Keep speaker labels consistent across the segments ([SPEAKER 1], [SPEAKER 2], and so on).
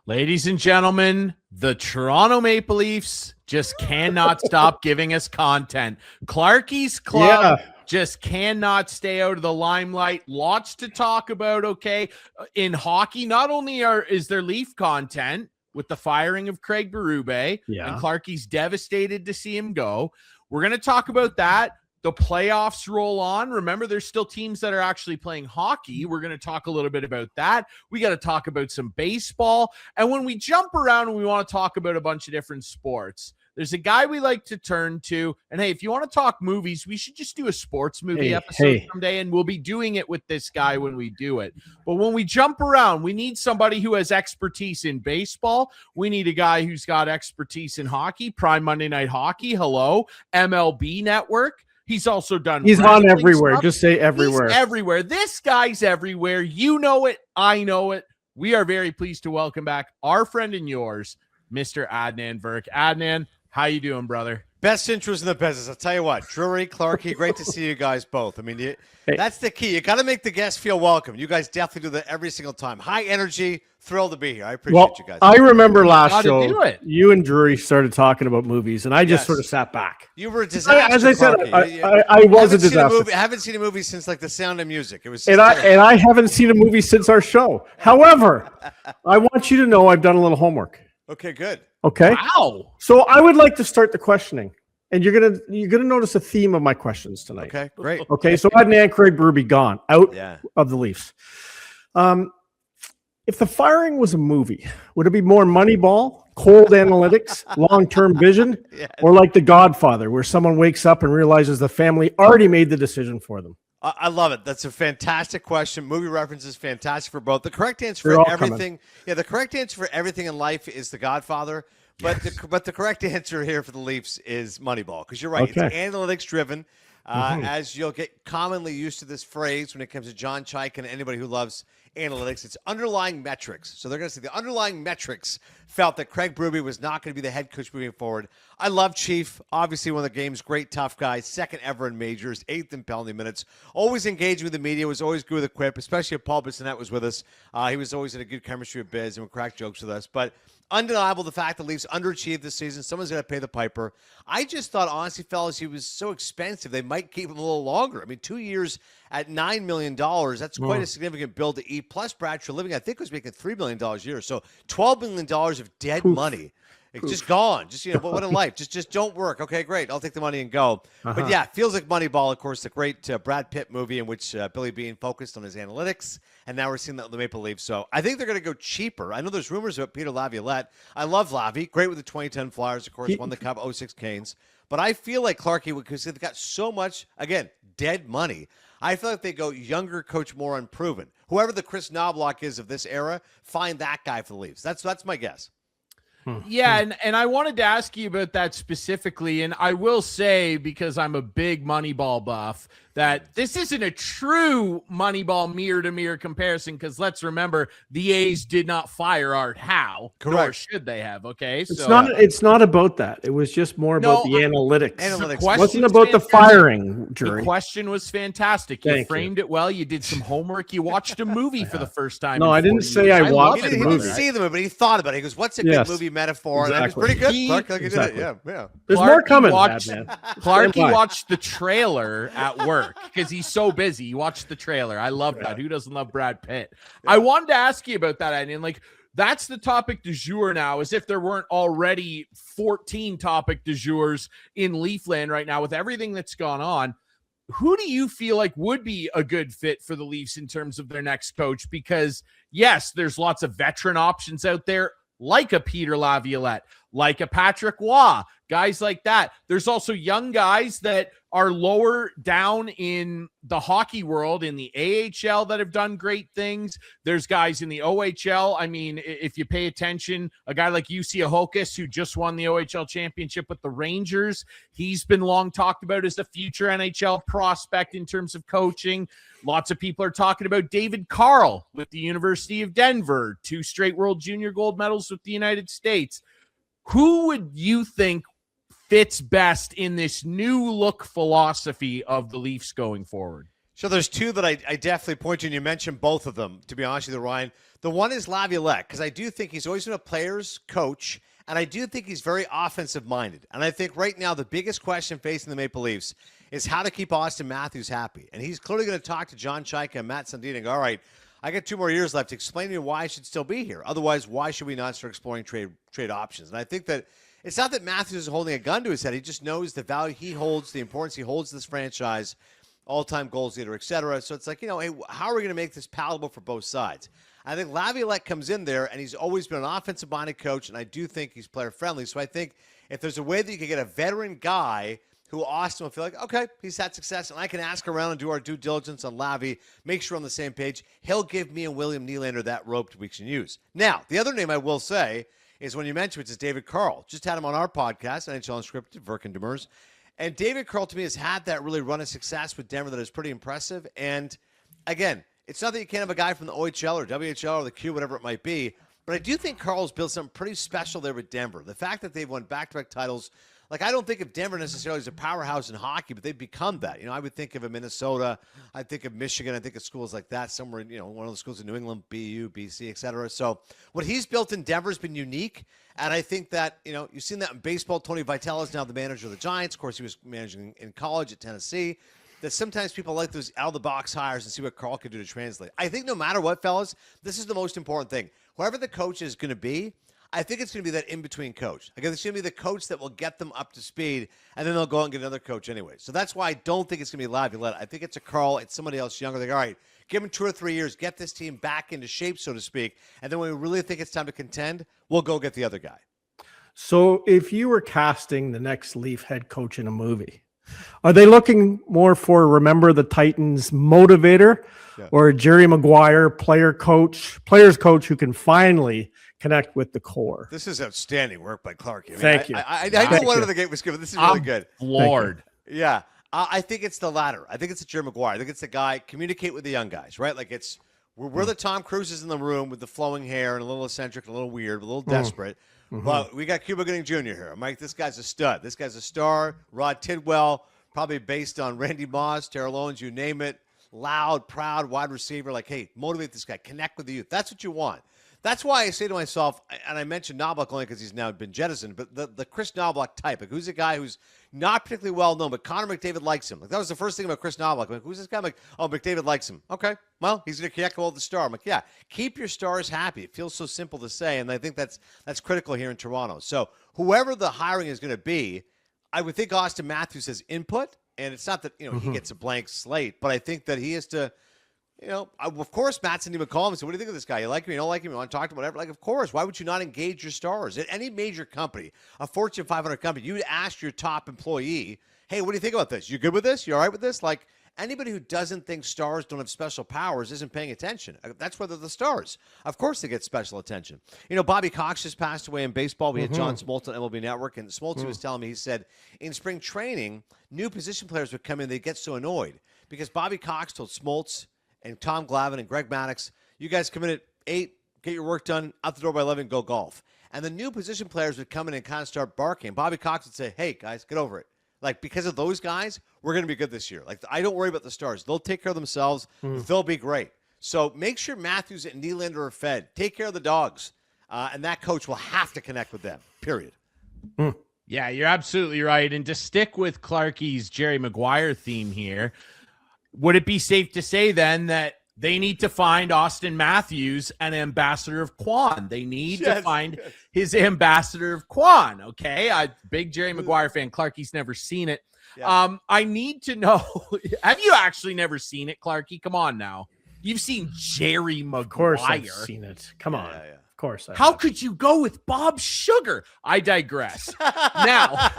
[SPEAKER 1] Ladies and gentlemen, the Toronto Maple Leafs just cannot stop giving us content. Clarkey's club just cannot stay out of the limelight. Lots to talk about, okay? In hockey, not only is there Leaf content with the firing of Craig Berube, and Clarkey's devastated to see him go. We're going to talk about that. The playoffs roll on. Remember, there's still teams that are actually playing hockey. We're going to talk a little bit about that. We got to talk about some baseball. And when we jump around and we want to talk about a bunch of different sports, there's a guy we like to turn to. And hey, if you want to talk movies, we should just do a sports movie episode someday, and we'll be doing it with this guy when we do it. But when we jump around, we need somebody who has expertise in baseball. We need a guy who's got expertise in hockey. Prime Monday Night Hockey. Hello. MLB Network. He's also done.
[SPEAKER 2] He's on everywhere. Stuff. Just say everywhere.
[SPEAKER 1] He's everywhere. This guy's everywhere. You know it. I know it. We are very pleased to welcome back our friend and yours, Mr. Adnan Virk. Adnan, how you doing, brother?
[SPEAKER 3] Best intros in the business. I'll tell you what, Drury, Clarkey, great to see you guys both. I mean, that's the key. You got to make the guests feel welcome. You guys definitely do that every single time. High energy. Thrilled to be here. I appreciate you guys.
[SPEAKER 2] I remember last show, you and Drury started talking about movies, and I just sort of sat back.
[SPEAKER 3] You were a disaster.
[SPEAKER 2] As I said, I was a disaster.
[SPEAKER 3] I haven't seen a movie since like The Sound of Music. It was,
[SPEAKER 2] and I haven't seen a movie since our show. However, I want you to know I've done a little homework.
[SPEAKER 3] Okay, good.
[SPEAKER 2] Okay.
[SPEAKER 1] Wow.
[SPEAKER 2] So I would like to start the questioning, and you're gonna notice a theme of my questions tonight.
[SPEAKER 3] Okay, great.
[SPEAKER 2] Okay, so Adnan, Craig Berube gone out of the Leafs. If the firing was a movie, would it be more Moneyball, cold analytics, long-term vision, or like The Godfather, where someone wakes up and realizes the family already made the decision for them?
[SPEAKER 3] I love it. That's a fantastic question. Movie reference is fantastic for both. The correct answer for everything, the correct answer for everything in life is The Godfather. But the correct answer here for the Leafs is Moneyball, because you're right. Okay. It's analytics driven. As you'll get commonly used to this phrase when it comes to John Chaik and anybody who loves analytics, it's underlying metrics. So they're going to say the underlying metrics felt that Craig Berube was not going to be the head coach moving forward. I love Chief, obviously one of the game's great tough guys, second ever in majors, 8th in penalty minutes, always engaging with the media, was always good with a quip, especially if Paul Bissonnette was with us. He was always in a good chemistry with Biz and would crack jokes with us. But undeniable the fact the Leafs underachieved this season. Someone's going to pay the piper. I just thought, honestly, fellas, he was so expensive. They might keep him a little longer. I mean, 2 years at $9 million, that's quite a significant bill to eat. Plus, Bradshaw Living, I think, was making $3 million a year. So $12 million of dead money. It's just gone. Just, what a life. Just don't work. Okay, great. I'll take the money and go. But yeah, it feels like Moneyball, of course, the great Brad Pitt movie in which Billy Beane focused on his analytics. And now we're seeing that with the Maple Leafs. So I think they're going to go cheaper. I know there's rumors about Peter Laviolette. I love Lavi. Great with the 2010 Flyers, of course, won the Cup, 06 Canes. But I feel like Clarkey, because they've got so much, again, dead money, I feel like they go younger, coach more unproven. Whoever the Chris Knobloch is of this era, find that guy for the Leafs. That's my guess.
[SPEAKER 1] Yeah, and I wanted to ask you about that specifically, and I will say, because I'm a big Moneyball buff, that this isn't a true Moneyball mirror-to-mirror comparison, because let's remember, the A's did not fire Art Howe, nor should they have, okay?
[SPEAKER 2] It's not about that. It was just more about the analytics. It wasn't about the firing, Drury.
[SPEAKER 1] The question was fantastic. You framed it well. You did some homework. You watched a movie for the first time.
[SPEAKER 2] No, I didn't say I watched the movie.
[SPEAKER 3] He didn't see the movie, but he thought about it. He goes, what's a good movie metaphor? Exactly. And that was pretty good. Clark, did it. Yeah.
[SPEAKER 2] There's more coming,
[SPEAKER 1] Clarkey watched the trailer at work because he's so busy. He watched the trailer. I love that. Who doesn't love Brad Pitt? I wanted to ask you about that, and like, that's the topic du jour now, as if there weren't already 14 topic du jours in Leafland right now with everything that's gone on. Who do you feel like would be a good fit for the Leafs in terms of their next coach? Because yes, there's lots of veteran options out there, like a Peter Laviolette, like a Patrick Waugh, guys like that. There's also young guys that are lower down in the hockey world, in the AHL, that have done great things. There's guys in the OHL. I mean, if you pay attention, a guy like UC Ahokas, who just won the OHL championship with the Rangers, he's been long talked about as a future NHL prospect in terms of coaching. Lots of people are talking about David Carl with the University of Denver, 2 straight World Junior gold medals with the United States. Who would you think fits best in this new look philosophy of the Leafs going forward?
[SPEAKER 3] So there's two that I definitely point to, and you mentioned both of them, to be honest with you, Ryan. The one is Laviolette, because I do think he's always been a player's coach, and I do think he's very offensive-minded. And I think right now the biggest question facing the Maple Leafs is how to keep Auston Matthews happy. And he's clearly going to talk to John Chaika and Matt Sundin and go, all right, I got 2 more years left. Explain to me why I should still be here. Otherwise, why should we not start exploring trade options? And I think that it's not that Matthews is holding a gun to his head. He just knows the value he holds, the importance he holds to this franchise, all-time goals leader, et cetera. So it's like, hey, how are we going to make this palatable for both sides? I think Laviolette comes in there, and he's always been an offensive-minded coach, and I do think he's player-friendly. So I think if there's a way that you can get a veteran guy who Austin will feel like, okay, he's had success, and I can ask around and do our due diligence on Lavi, make sure we're on the same page, he'll give me and William Nylander that rope we can use. Now, the other name I will say is when you mentioned, which is David Carl. Just had him on our podcast, NHL Unscripted, Virk and Demers. And David Carl, to me, has had that really run of success with Denver that is pretty impressive. And, again, it's not that you can't have a guy from the OHL or WHL or the Q, whatever it might be, but I do think Carl's built something pretty special there with Denver. The fact that they've won back-to-back titles, like I don't think of Denver necessarily as a powerhouse in hockey, but they've become that. I would think of a Minnesota, I think of Michigan, I think of schools like that, somewhere, one of the schools in New England, BU, BC, et cetera. So what he's built in Denver has been unique, and I think that, you've seen that in baseball. Tony Vitello is now the manager of the Giants. Of course, he was managing in college at Tennessee. That sometimes people like those out-of-the-box hires and see what Carl can do to translate. I think no matter what, fellas, this is the most important thing. Whoever the coach is going to be, I think it's going to be that in-between coach. It's going to be the coach that will get them up to speed, and then they'll go out and get another coach anyway. So that's why I don't think it's going to be Laviolette. I think it's a Carl. It's somebody else younger. Like, all right, give him 2 or 3 years, get this team back into shape, so to speak, and then when we really think it's time to contend, we'll go get the other guy.
[SPEAKER 2] So if you were casting the next Leaf head coach in a movie, are they looking more for Remember the Titans motivator or Jerry Maguire players coach who can finally connect with the core?
[SPEAKER 3] This is outstanding work by Clarkey.
[SPEAKER 2] Thank you.
[SPEAKER 3] I know one of the gate was good, but this is really good.
[SPEAKER 1] Lord.
[SPEAKER 3] Yeah. I think it's the latter. I think it's Jerry Maguire. I think it's the guy, communicate with the young guys, right? Like we're the Tom Cruises in the room with the flowing hair and a little eccentric, a little weird, a little desperate. But we got Cuba Gooding Jr. here. Mike, this guy's a stud. This guy's a star. Rod Tidwell, probably based on Randy Moss, Terrell Owens, you name it. Loud, proud, wide receiver. Like, hey, motivate this guy. Connect with the youth. That's what you want. That's why I say to myself, and I mentioned Knobloch only because he's now been jettisoned, but the Chris Knobloch type, like who's a guy who's not particularly well known, but Connor McDavid likes him. Like that was the first thing about Chris Knobloch. I'm like, who's this guy? I'm like, oh, McDavid likes him. Okay, well, he's going to connect with the star. I'm like, yeah, keep your stars happy. It feels so simple to say, and I think that's critical here in Toronto. So whoever the hiring is going to be, I would think Auston Matthews has input, and it's not that he gets a blank slate, but I think that he has to. Of course, Matt Sundin would call him and say, what do you think of this guy? You like him? You don't like him? You want to talk to him? Whatever. Like, of course. Why would you not engage your stars? At any major company, a Fortune 500 company, you would ask your top employee, hey, what do you think about this? You good with this? You all right with this? Like, anybody who doesn't think stars don't have special powers isn't paying attention. That's where they're the stars. Of course they get special attention. Bobby Cox just passed away in baseball. We had John Smoltz on MLB Network, and Smoltz was telling me, he said, in spring training, new position players would come in, they'd get so annoyed because Bobby Cox told Smoltz and Tom Glavine and Greg Maddox, you guys come in at 8, get your work done, out the door by 11, go golf. And the new position players would come in and kind of start barking. Bobby Cox would say, hey, guys, get over it. Like, because of those guys, we're going to be good this year. Like, I don't worry about the stars. They'll take care of themselves. They'll be great. So make sure Matthews and Nylander are fed. Take care of the dogs. And that coach will have to connect with them, period.
[SPEAKER 1] Yeah, you're absolutely right. And to stick with Clarkey's Jerry Maguire theme here, would it be safe to say then that they need to find Auston Matthews an ambassador of Quan? They need to find his ambassador of Quan. Okay, I'm a big Jerry Maguire fan. Clarkey's never seen it. Yeah. I need to know, have you actually never seen it, Clarkey? Come on now. You've seen Jerry Maguire. Of
[SPEAKER 2] course I've seen it. Come on.
[SPEAKER 3] Yeah.
[SPEAKER 2] Of course.
[SPEAKER 1] How could you go with Bob Sugar? I digress. Now,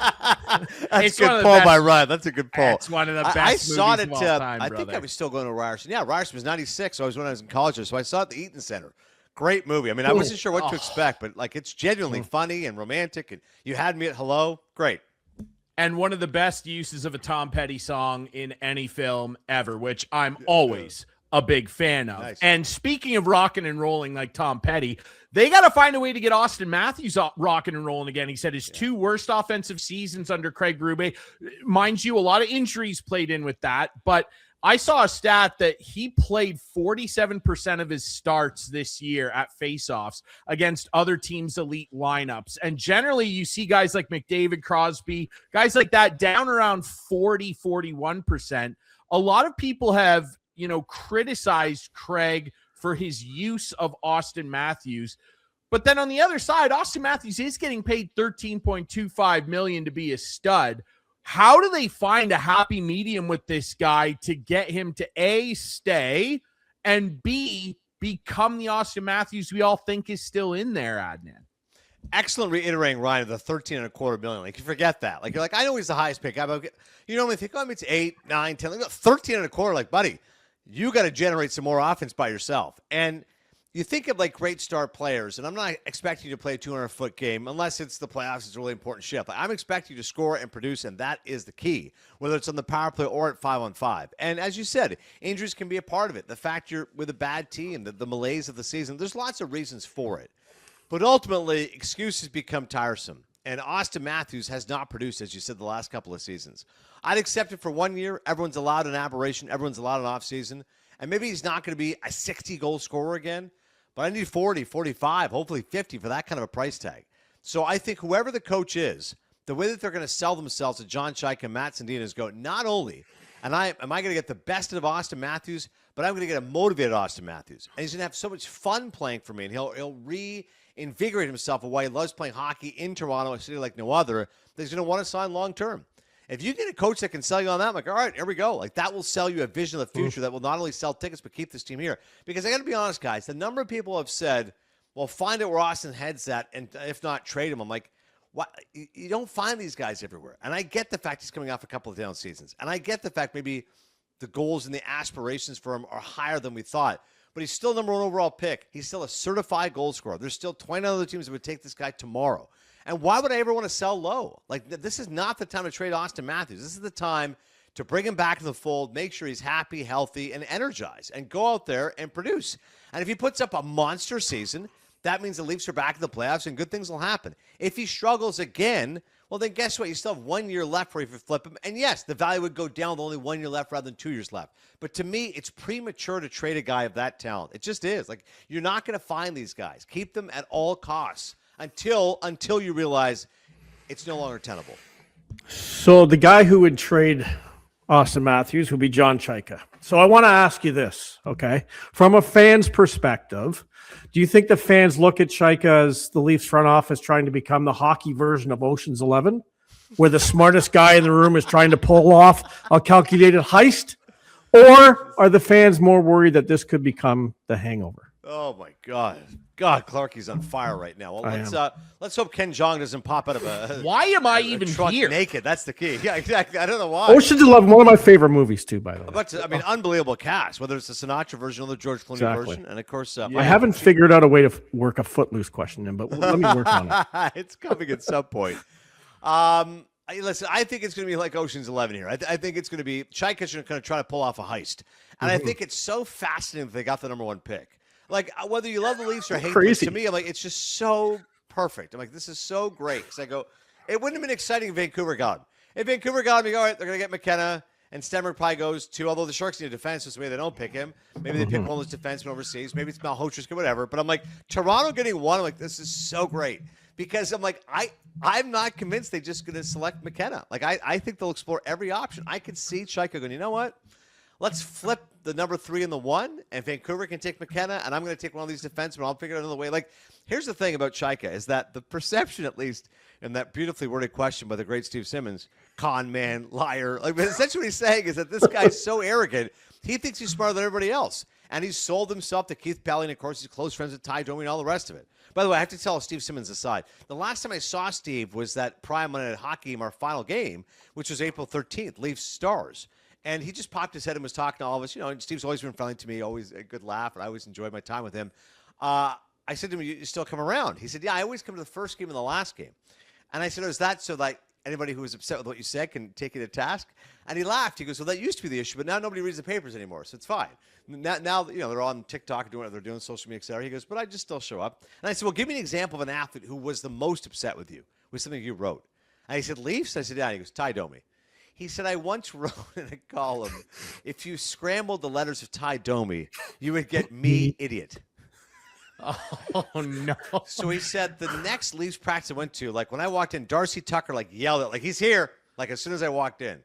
[SPEAKER 3] that's a good poll by Ryan. That's a good poll.
[SPEAKER 1] It's one of the best.
[SPEAKER 3] I saw it.
[SPEAKER 1] Of all time,
[SPEAKER 3] I think I was still going to Ryerson. Yeah, Ryerson was 96. So I was when I was in college, so I saw it at the Eaton Center. Great movie. I mean, I wasn't sure what to expect, but like it's genuinely funny and romantic. And you had me at hello. Great.
[SPEAKER 1] And one of the best uses of a Tom Petty song in any film ever, which I'm always a big fan of. Nice. And speaking of rocking and rolling like Tom Petty, they got to find a way to get Auston Matthews rocking and rolling again. He said his 2 worst offensive seasons under Craig Berube. Mind you, a lot of injuries played in with that. But I saw a stat that he played 47% of his starts this year at faceoffs against other teams' elite lineups. And generally, you see guys like McDavid, Crosby, guys like that down around 40, 41%. A lot of people have, criticized Craig for his use of Auston Matthews. But then on the other side, Auston Matthews is getting paid $13.25 million to be a stud. How do they find a happy medium with this guy to get him to A, stay, and B, become the Auston Matthews we all think is still in there, Adnan?
[SPEAKER 3] Excellent reiterating, Ryan, of the $13.25 million. Like, you forget that. Like, you're like, I know he's the highest pick. You normally think, it's 8, 9, 10. Like, $13.25. Like, buddy, you got to generate some more offense by yourself. And you think of like great star players, and I'm not expecting you to play a 200-foot game unless it's the playoffs. It's a really important shift. Like, I'm expecting you to score and produce, and that is the key, whether it's on the power play or at 5-on-5. And as you said, injuries can be a part of it. The fact you're with a bad team, the malaise of the season, there's lots of reasons for it. But ultimately, excuses become tiresome. And Auston Matthews has not produced, as you said, the last couple of seasons. I'd accept it for 1 year. Everyone's allowed an aberration. Everyone's allowed an offseason. And maybe he's not going to be a 60-goal scorer again. But I need 40, 45, hopefully 50 for that kind of a price tag. So I think whoever the coach is, the way that they're going to sell themselves to John Chaika and Matt Sandina is go, not only am I going to get the best of Auston Matthews, but I'm going to get a motivated Auston Matthews. And he's going to have so much fun playing for me, and he'll reinvigorate himself of why he loves playing hockey in Toronto, a city like no other, that he's going to want to sign long-term. If you get a coach that can sell you on that, I'm like, all right, here we go. Like, that will sell you a vision of the future that will not only sell tickets but keep this team here. Because I got to be honest, guys, the number of people have said, well, find out where Austin heads at, and if not, trade him. I'm like, what? You don't find these guys everywhere. And I get the fact he's coming off a couple of down seasons. And I get the fact maybe the goals and the aspirations for him are higher than we thought. But he's still number one overall pick. He's still a certified goal scorer. There's still 20 other teams that would take this guy tomorrow. And why would I ever want to sell low? Like, this is not the time to trade Auston Matthews. This is the time to bring him back to the fold, make sure he's happy, healthy, and energized, and go out there and produce. And if he puts up a monster season, that means the Leafs are back in the playoffs and good things will happen. If he struggles again, well, then guess what? You still have 1 year left where you flip him. And yes, the value would go down with only 1 year left rather than 2 years left. But to me, it's premature to trade a guy of that talent. It just is. Like, you're not going to find these guys. Keep them at all costs. Until you realize it's no longer tenable.
[SPEAKER 2] So the guy who would trade Auston Matthews would be John Chaika. So I want to ask you this, okay? From a fan's perspective, do you think the fans look at Chaika as the Leafs front office trying to become the hockey version of Ocean's 11, where the smartest guy in the room is trying to pull off a calculated heist? Or are the fans more worried that this could become The Hangover?
[SPEAKER 3] Oh, my God. God, Clarkey's on fire right now. Well, let's hope Ken Jeong doesn't pop out of a
[SPEAKER 1] Why am I even here?
[SPEAKER 3] Naked. That's the key. Yeah, exactly. I don't know why.
[SPEAKER 2] Ocean's 11, one of my favorite movies, too, by the way.
[SPEAKER 3] But, unbelievable cast, whether it's the Sinatra version or the George Clooney version. And, of course,
[SPEAKER 2] I haven't figured out a way to work a Footloose question in, but let me work on it.
[SPEAKER 3] It's coming at some point. Listen, I think it's going to be like Ocean's 11 here. I think it's going to be Chaika's going to try to pull off a heist. And I think it's so fascinating that they got the number one pick. Like, whether you love the Leafs or hate them, to me, I'm like, it's just so perfect. I'm like, this is so great. Because I go, it wouldn't have been exciting if Vancouver got him. If Vancouver got him, you go, all right, they're going to get McKenna, and Stemmer probably goes to, although the Sharks need a defense, so maybe they don't pick him. Maybe they pick one of those defensemen overseas. Maybe it's Malhotra, whatever. But I'm like, Toronto getting one, I'm like, this is so great. Because I'm like, I'm not convinced they're just going to select McKenna. Like, I think they'll explore every option. I could see Chaika going, you know what? Let's flip the number 3 and the 1, and Vancouver can take McKenna, and I'm going to take one of these defensemen. I'll figure it out another way. Like, here's the thing about Chaika is that the perception, at least, in that beautifully worded question by the great Steve Simmons, con man, liar. Like, but essentially what he's saying is that this guy's so arrogant, he thinks he's smarter than everybody else. And he's sold himself to Keith Pelley, and, of course, he's close friends with Ty Domi and all the rest of it. By the way, I have to tell Steve Simmons aside. The last time I saw Steve was that Prime Monday Night Hockey game, our final game, which was April 13th, Leafs Stars. And he just popped his head and was talking to all of us. You know, and Steve's always been friendly to me, always a good laugh, and I always enjoyed my time with him. I said to him, you still come around? He said, yeah, I always come to the first game and the last game. And I said, is that so like anybody who was upset with what you said can take you to task? And he laughed. He goes, well, that used to be the issue, but now nobody reads the papers anymore, so it's fine. Now you know, they're on TikTok doing what they're doing, social media, et cetera. He goes, but I just still show up. And I said, well, give me an example of an athlete who was the most upset with you, with something you wrote. And he said, Leafs? I said, yeah. And he goes, Ty Domi. He said, I once wrote in a column, if you scrambled the letters of Ty Domi, you would get me idiot.
[SPEAKER 1] Oh, no.
[SPEAKER 3] So he said the next Leafs practice I went to, like when I walked in, Darcy Tucker like yelled at, like, he's here, like as soon as I walked in.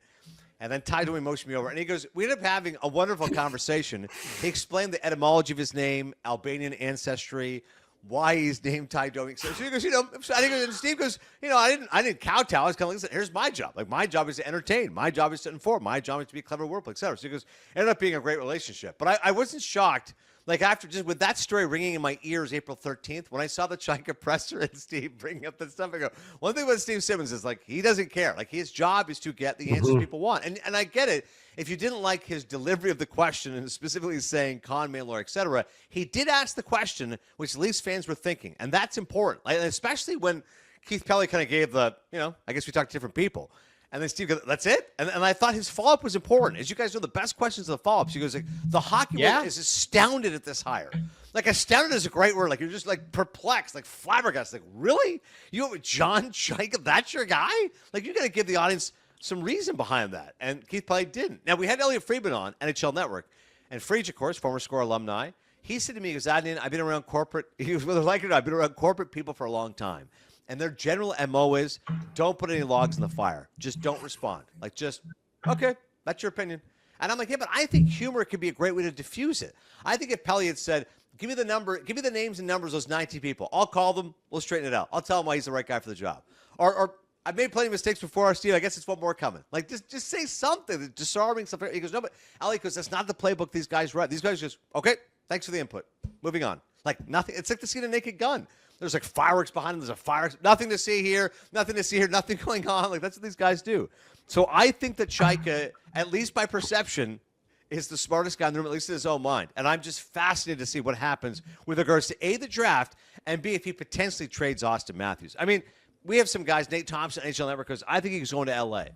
[SPEAKER 3] And then Ty Domi motioned me over. And he goes, we ended up having a wonderful conversation. He explained the etymology of his name, Albanian ancestry, why he's named Ty Domi. So he goes, and Steve goes, I didn't kowtow. I was kind of like, listen, here's my job. Like, my job is to entertain. My job is to inform. My job is to be a clever wordplay, et cetera. So he goes, ended up being a great relationship. But I wasn't shocked. Like, after just with that story ringing in my ears April 13th, when I saw the Chaika presser and Steve bringing up that stuff, I go, one thing about Steve Simmons is, like, he doesn't care. Like, his job is to get the answers people want. And I get it. If you didn't like his delivery of the question and specifically saying con man lawyer, et cetera, he did ask the question, which Leafs fans were thinking. And that's important. Like, especially when Keith Pelly kind of gave the, I guess we talked to different people. And then Steve goes, that's it? And I thought his follow-up was important. As you guys know, the best questions of the follow-ups. He goes, like, the hockey world is astounded at this hire. Like, astounded is a great word. Like, you're just, like, perplexed, like, flabbergasted. Like, really? You went with John Chaika? That's your guy? Like, you got to give the audience some reason behind that. And Keith Pelly didn't. Now, we had Elliot Friedman on, NHL Network. And Friedge, of course, former Score alumni, he said to me, he goes, Adnan, I've been around corporate. He goes, whether like it or not, I've been around corporate people for a long time. And their general MO is, don't put any logs in the fire. Just don't respond. Like, just, okay, that's your opinion. And I'm like, yeah, but I think humor could be a great way to diffuse it. I think if Pelly had said, give me the names and numbers of those 19 people. I'll call them. We'll straighten it out. I'll tell him why he's the right guy for the job. Or I've made plenty of mistakes before, Steve. I guess it's one more coming. Like, just say something. Disarming something. He goes, no, but Ellie goes, that's not the playbook these guys write. These guys just, okay, thanks for the input. Moving on. Like, nothing. It's like the scene of Naked Gun. There's like fireworks behind him. There's a fire. Nothing to see here. Nothing to see here. Nothing going on. Like, that's what these guys do. So I think that Chaika, at least by perception, is the smartest guy in the room, at least in his own mind. And I'm just fascinated to see what happens with regards to A, the draft, and B, if he potentially trades Auston Matthews. I mean, we have some guys, Nate Thompson, NHL Network, goes, I think he's going to L.A.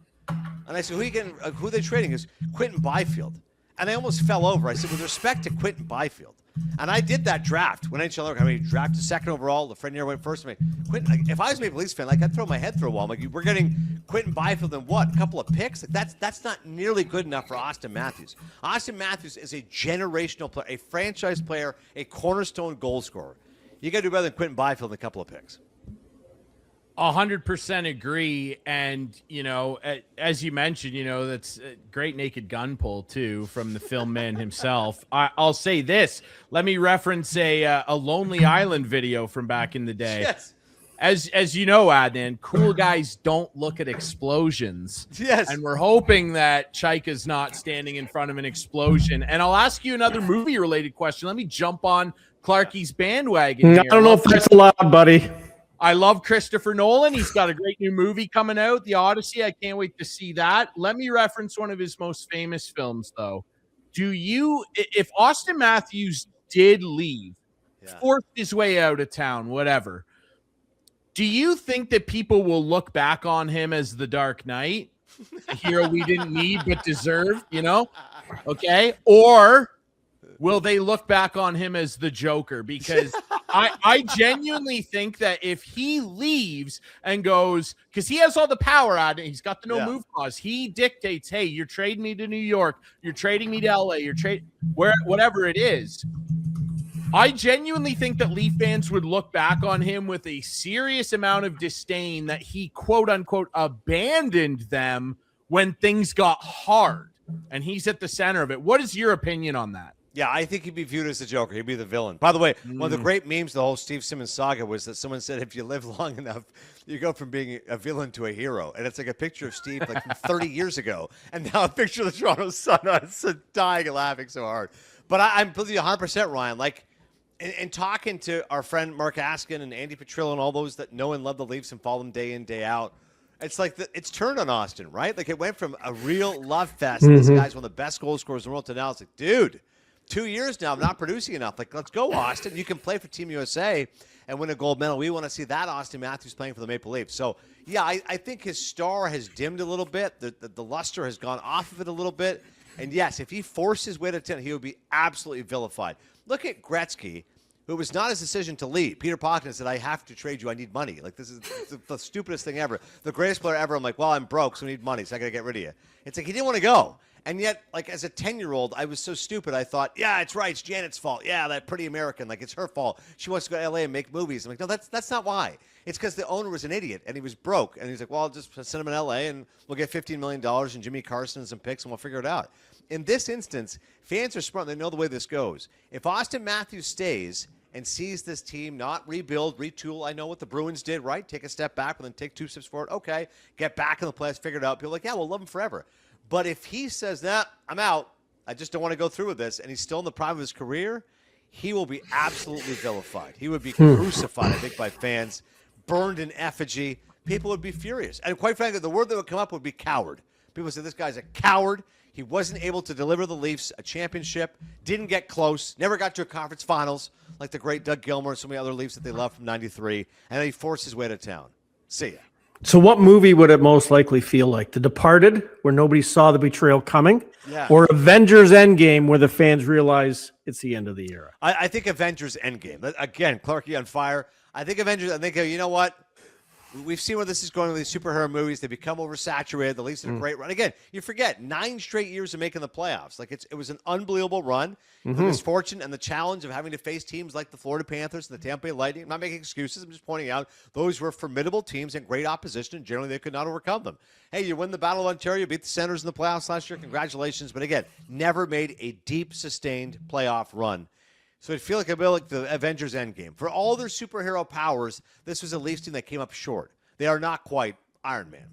[SPEAKER 3] And I said, who are they trading? He goes, Quentin Byfield. And I almost fell over. I said, with respect to Quentin Byfield. And I did that draft when NHL Network. I mean, drafted second overall. Lafreniere went first. I mean, Quentin, like, if I was a Maple Leafs fan, like, I'd throw my head through a wall. I'm like, we're getting Quentin Byfield and what? A couple of picks? Like, that's not nearly good enough for Auston Matthews. Auston Matthews is a generational player, a franchise player, a cornerstone goal scorer. You got to do better than Quentin Byfield and a couple of picks.
[SPEAKER 1] 100% agree. And, as you mentioned, that's a great Naked Gun pull, too, from the film man himself. I'll say this. Let me reference a Lonely Island video from back in the day.
[SPEAKER 3] Yes.
[SPEAKER 1] As you know, Adnan, cool guys don't look at explosions.
[SPEAKER 3] Yes.
[SPEAKER 1] And we're hoping that Chaika's not standing in front of an explosion. And I'll ask you another movie-related question. Let me jump on Clarkey's bandwagon here.
[SPEAKER 2] I don't know if that's allowed, buddy.
[SPEAKER 1] I love Christopher Nolan. He's got a great new movie coming out, The Odyssey. I can't wait to see that. Let me reference one of his most famous films, though. If Auston Matthews did leave, forced his way out of town, whatever, do you think that people will look back on him as the Dark Knight, a hero we didn't need but deserved, Okay? Or will they look back on him as the Joker? Because I genuinely think that if he leaves and goes, because he has all the power out, he's got the no move clause. He dictates, hey, you're trading me to New York, you're trading me to LA, whatever it is. I genuinely think that Leaf fans would look back on him with a serious amount of disdain that he, quote unquote, abandoned them when things got hard. And he's at the center of it. What is your opinion on that?
[SPEAKER 3] Yeah, I think he'd be viewed as the Joker. He'd be the villain. By the way, one of the great memes, the whole Steve Simmons saga, was that someone said if you live long enough, you go from being a villain to a hero. And it's like a picture of Steve like from 30 years ago, and now a picture of the Toronto Sun. I'm so dying and laughing so hard. But I'm with you 100%, Ryan. Like, in talking to our friend Mark Askin and Andy Petrillo and all those that know and love the Leafs and follow them day in, day out, it's like it's turned on Auston, right? Like, it went from a real love fest. This guy's one of the best goal scorers in the world to now it's like, dude, 2 years now, I'm not producing enough. Like, let's go, Auston. You can play for Team USA and win a gold medal. We want to see that Auston Matthews playing for the Maple Leafs. So, yeah, I think his star has dimmed a little bit. The luster has gone off of it a little bit. And, yes, if he forced his way to 10, he would be absolutely vilified. Look at Gretzky, who was not his decision to leave. Peter Pocklington said, I have to trade you. I need money. Like, this is the stupidest thing ever. The greatest player ever. I'm like, well, I'm broke, so I need money, so I got to get rid of you. It's like he didn't want to go. And yet, like, as a 10-year-old, I was so stupid. I thought, yeah, it's right. It's Janet's fault. Yeah, that pretty American. Like, it's her fault. She wants to go to L.A. and make movies. I'm like, no, that's not why. It's because the owner was an idiot, and he was broke. And he's like, well, I'll just send him in L.A., and we'll get $15 million and Jimmy Carson and some picks, and we'll figure it out. In this instance, fans are smart. They know the way this goes. If Auston Matthews stays and sees this team not rebuild, retool, I know what the Bruins did, right? Take a step back, but then take 2 steps forward. Okay, get back in the playoffs, figure it out. People are like, yeah, we'll love him forever. But if he says, nah, I'm out, I just don't want to go through with this, and he's still in the prime of his career, he will be absolutely vilified. He would be crucified, I think, by fans, burned in effigy. People would be furious. And quite frankly, the word that would come up would be coward. People say, this guy's a coward. He wasn't able to deliver the Leafs a championship, didn't get close, never got to a conference finals like the great Doug Gilmour and so many other Leafs that they loved from 93, and then he forced his way to town. See ya.
[SPEAKER 2] So what movie would it most likely feel like? The Departed, where nobody saw the betrayal coming?
[SPEAKER 3] Yeah.
[SPEAKER 2] Or Avengers Endgame, where the fans realize it's the end of the era?
[SPEAKER 3] I think Avengers Endgame. Again, Clarkey on fire. I think Avengers, I think, you know what? We've seen where this is going with these superhero movies. They become oversaturated. The Leafs did a great run. Again, you forget, 9 straight years of making the playoffs. Like, it was an unbelievable run. The misfortune and the challenge of having to face teams like the Florida Panthers and the Tampa Bay Lightning. I'm not making excuses. I'm just pointing out those were formidable teams and great opposition, and generally they could not overcome them. Hey, you win the Battle of Ontario, beat the Senators in the playoffs last year. Congratulations. But again, never made a deep, sustained playoff run. So it'd feel like a bit like the Avengers Endgame. For all their superhero powers, this was a Leafs team that came up short. They are not quite Iron Man.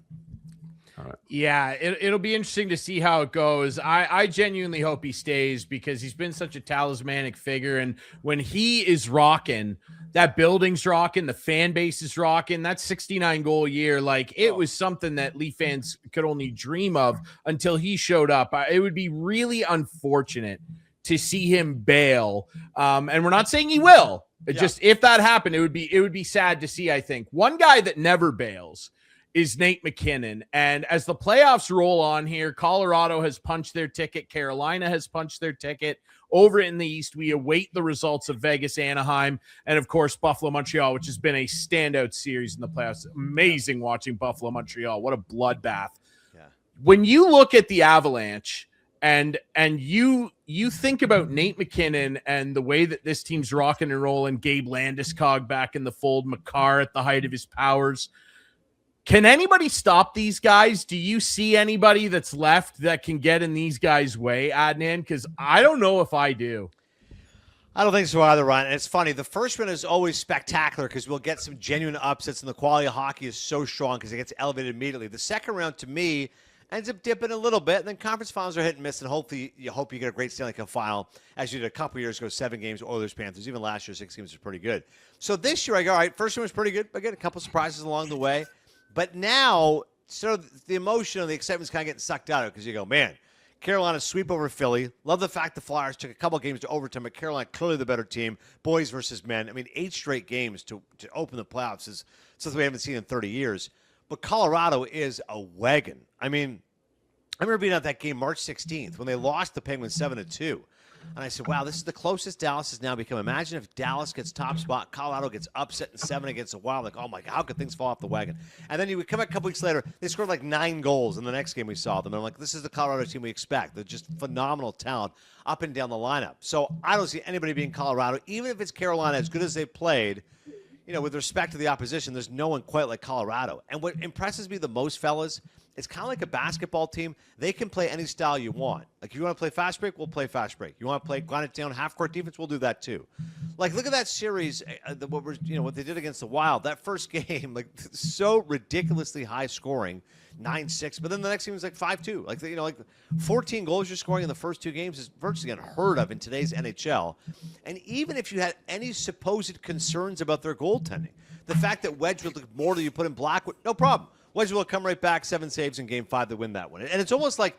[SPEAKER 1] Yeah, it'll be interesting to see how it goes. I genuinely hope he stays because he's been such a talismanic figure. And when he is rocking, that building's rocking, the fan base is rocking, that 69-goal year, like it was something that Leaf fans could only dream of until he showed up. It would be really unfortunate to see him bail. And we're not saying he will. Just if that happened, it would be sad to see, I think. One guy that never bails is Nate McKinnon. And as the playoffs roll on here, Colorado has punched their ticket. Carolina has punched their ticket. Over in the East, we await the results of Vegas, Anaheim, and of course, Buffalo, Montreal, which has been a standout series in the playoffs. Amazing watching Buffalo, Montreal. What a bloodbath. Yeah. When you look at the Avalanche, and you think about Nate McKinnon and the way that this team's rocking and rolling, Gabe Landeskog back in the fold, Makar at the height of his powers. Can anybody stop these guys? Do you see anybody that's left that can get in these guys' way, Adnan? Because I don't know if I do.
[SPEAKER 3] I don't think so either, Ryan. And it's funny. The first one is always spectacular because we'll get some genuine upsets, and the quality of hockey is so strong because it gets elevated immediately. The second round, to me, ends up dipping a little bit, and then conference finals are hit and miss, and hopefully you hope you get a great Stanley Cup final, as you did a couple years ago, 7 games, Oilers, Panthers. Even last year, 6 games was pretty good. So this year, I go, all right, first one was pretty good. I get a couple surprises along the way. But now, sort of the emotion and the excitement's kind of getting sucked out of it because you go, man, Carolina sweep over Philly. Love the fact the Flyers took a couple games to overtime, but Carolina clearly the better team. Boys versus men. I mean, 8 straight games to open the playoffs is something we haven't seen in 30 years. But Colorado is a wagon. I mean, I remember being at that game March 16th when they lost the Penguins 7-2. And I said, wow, this is the closest Dallas has now become. Imagine if Dallas gets top spot, Colorado gets upset in 7 against the Wild. Like, oh, my God, how could things fall off the wagon? And then you would come back a couple weeks later, they scored like 9 goals in the next game we saw them. And I'm like, this is the Colorado team we expect. They're just phenomenal talent up and down the lineup. So I don't see anybody being Colorado, even if it's Carolina, as good as they've played. You know, with respect to the opposition, there's no one quite like Colorado. And what impresses me the most, fellas, it's kind of like a basketball team. They can play any style you want. Like, if you want to play fast break, we'll play fast break. You want to play grind it down, half-court defense, we'll do that too. Like, look at that series, what they did against the Wild. That first game, like, so ridiculously high scoring, 9-6. But then the next game was like 5-2. Like 14 goals you're scoring in the first 2 games is virtually unheard of in today's NHL. And even if you had any supposed concerns about their goaltending, the fact that Wedgwood looked more than you put in Blackwood, no problem. Wedgwood will come right back, 7 saves in Game 5 to win that one. And it's almost like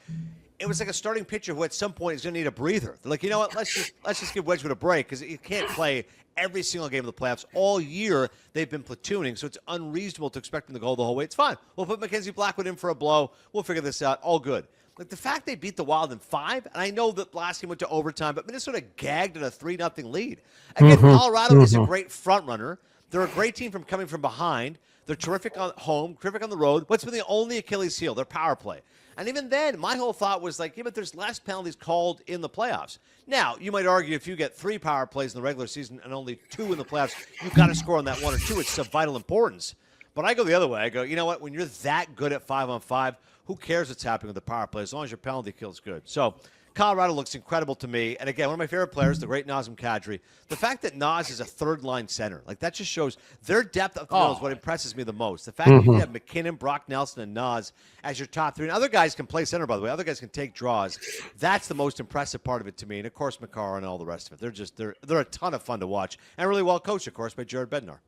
[SPEAKER 3] it was like a starting pitcher who at some point is going to need a breather. They're like, you know what, let's just give Wedgwood a break because he can't play every single game of the playoffs. All year they've been platooning, so it's unreasonable to expect him to go the whole way. It's fine. We'll put Mackenzie Blackwood in for a blow. We'll figure this out. All good. Like the fact they beat the Wild in 5, and I know that last game went to overtime, but Minnesota gagged in a 3-0 lead. Again, Colorado is a great front runner. They're a great team from coming from behind. They're terrific on home, terrific on the road. What's been the only Achilles heel? Their power play. And even then, my whole thought was like, yeah, but there's less penalties called in the playoffs. Now, you might argue if you get 3 power plays in the regular season and only 2 in the playoffs, you've got to score on that 1 or 2. It's of vital importance. But I go the other way. I go, you know what? When you're that good at 5-on-5, who cares what's happening with the power play as long as your penalty kill is good? So Colorado looks incredible to me. And again, one of my favorite players, the great Nazem Kadri. The fact that Naz is a third-line center, like that just shows their depth of the middle is what impresses me the most. The fact that you have McKinnon, Brock Nelson, and Naz as your top 3. And other guys can play center, by the way. Other guys can take draws. That's the most impressive part of it to me. And, of course, Makar and all the rest of it. They're a ton of fun to watch. And really well coached, of course, by Jared Bednar.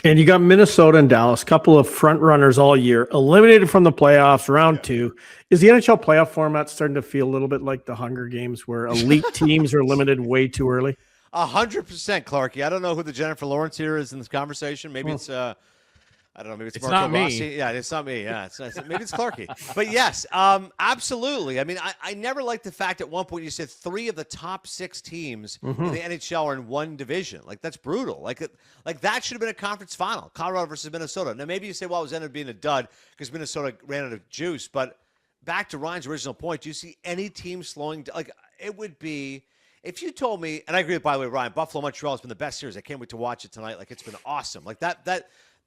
[SPEAKER 2] And you got Minnesota and Dallas, couple of front runners all year, eliminated from the playoffs, round 2. Is the NHL playoff format starting to feel a little bit like the Hunger Games where elite teams are limited way too early?
[SPEAKER 3] 100%, Clarkey. I don't know who the Jennifer Lawrence here is in this conversation. Maybe it's I don't know. Maybe it's Marco
[SPEAKER 1] not me.
[SPEAKER 3] Rossi. Yeah, it's not me. Yeah, maybe it's Clarkey. But yes, absolutely. I mean, I never liked the fact at one point you said 3 of the top 6 teams in the NHL are in one division. Like that's brutal. Like that should have been a conference final. Colorado versus Minnesota. Now maybe you say, well, it was ended up being a dud because Minnesota ran out of juice. But back to Ryan's original point, do you see any team slowing down? Like it would be. If you told me, and I agree, by the way, Ryan, Buffalo Montreal has been the best series. I can't wait to watch it tonight. Like it's been awesome. Like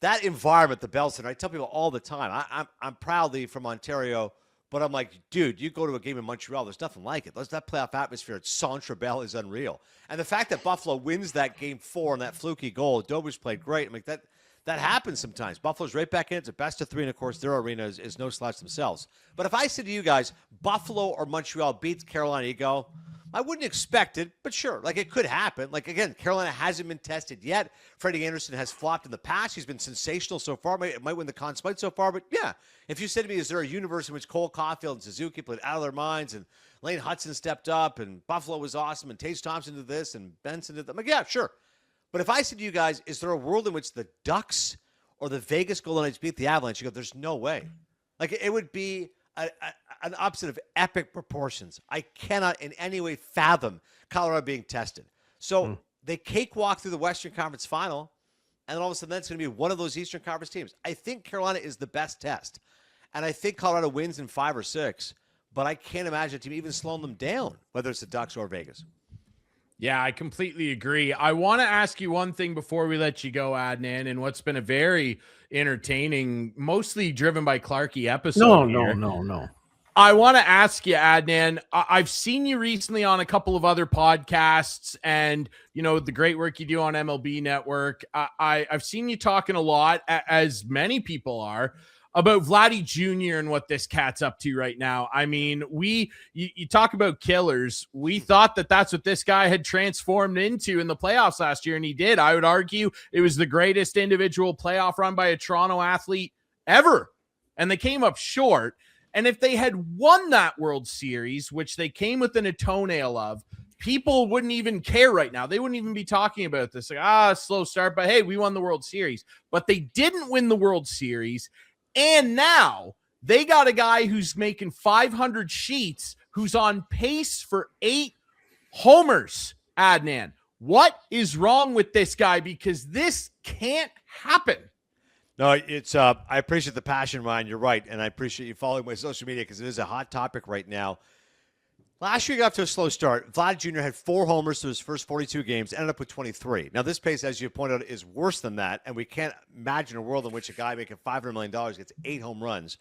[SPEAKER 3] that environment, the Bell Center, I tell people all the time, I'm proudly from Ontario, but I'm like, dude, you go to a game in Montreal, there's nothing like it. That playoff atmosphere at Centre Bell is unreal. And the fact that Buffalo wins that game 4 and that fluky goal, Dobers played great. I mean, that happens sometimes. Buffalo's right back in. It's a best of 3, and of course, their arena is no slouch themselves. But if I said to you guys, Buffalo or Montreal beats Carolina, you go, I wouldn't expect it, but sure, like it could happen. Like again, Carolina hasn't been tested yet. Freddie Anderson has flopped in the past. He's been sensational so far. Might win the Conn Smythe so far, but yeah. If you said to me, is there a universe in which Cole Caulfield and Suzuki played out of their minds, and Lane Hudson stepped up, and Buffalo was awesome, and Tage Thompson did this, and Benson did that? I'm like, yeah, sure. But if I said to you guys, is there a world in which the Ducks or the Vegas Golden Knights beat the Avalanche? You go, there's no way. Like it would be an upset of epic proportions. I cannot in any way fathom Colorado being tested. So they cakewalk through the Western Conference Final, and then all of a sudden that's going to be one of those Eastern Conference teams. I think Carolina is the best test, and I think Colorado wins in 5 or 6, but I can't imagine a team even slowing them down, whether it's the Ducks or Vegas.
[SPEAKER 1] Yeah, I completely agree. I want to ask you one thing before we let you go, Adnan, and what's been a very entertaining, mostly driven by Clarkey episode.
[SPEAKER 2] No.
[SPEAKER 1] I want to ask you, Adnan, I've seen you recently on a couple of other podcasts and, you know, the great work you do on MLB Network. I've seen you talking a lot, as many people are, about Vladdy Jr. and what this cat's up to right now. I mean, you talk about killers. We thought that that's what this guy had transformed into in the playoffs last year, and he did. I would argue it was the greatest individual playoff run by a Toronto athlete ever, and they came up short. And if they had won that World Series, which they came within a toenail of, people wouldn't even care right now. They wouldn't even be talking about this. Like, slow start, but hey, we won the World Series. But they didn't win the World Series. And now they got a guy who's making 500 sheets, who's on pace for 8 homers, Adnan. What is wrong with this guy? Because this can't happen.
[SPEAKER 3] No, it's I appreciate the passion, Ryan. You're right. And I appreciate you following my social media because it is a hot topic right now. Last year, he got off to a slow start. Vladdy Jr. had 4 homers through his first 42 games, ended up with 23. Now, this pace, as you pointed out, is worse than that, and we can't imagine a world in which a guy making $500 million gets 8 home runs.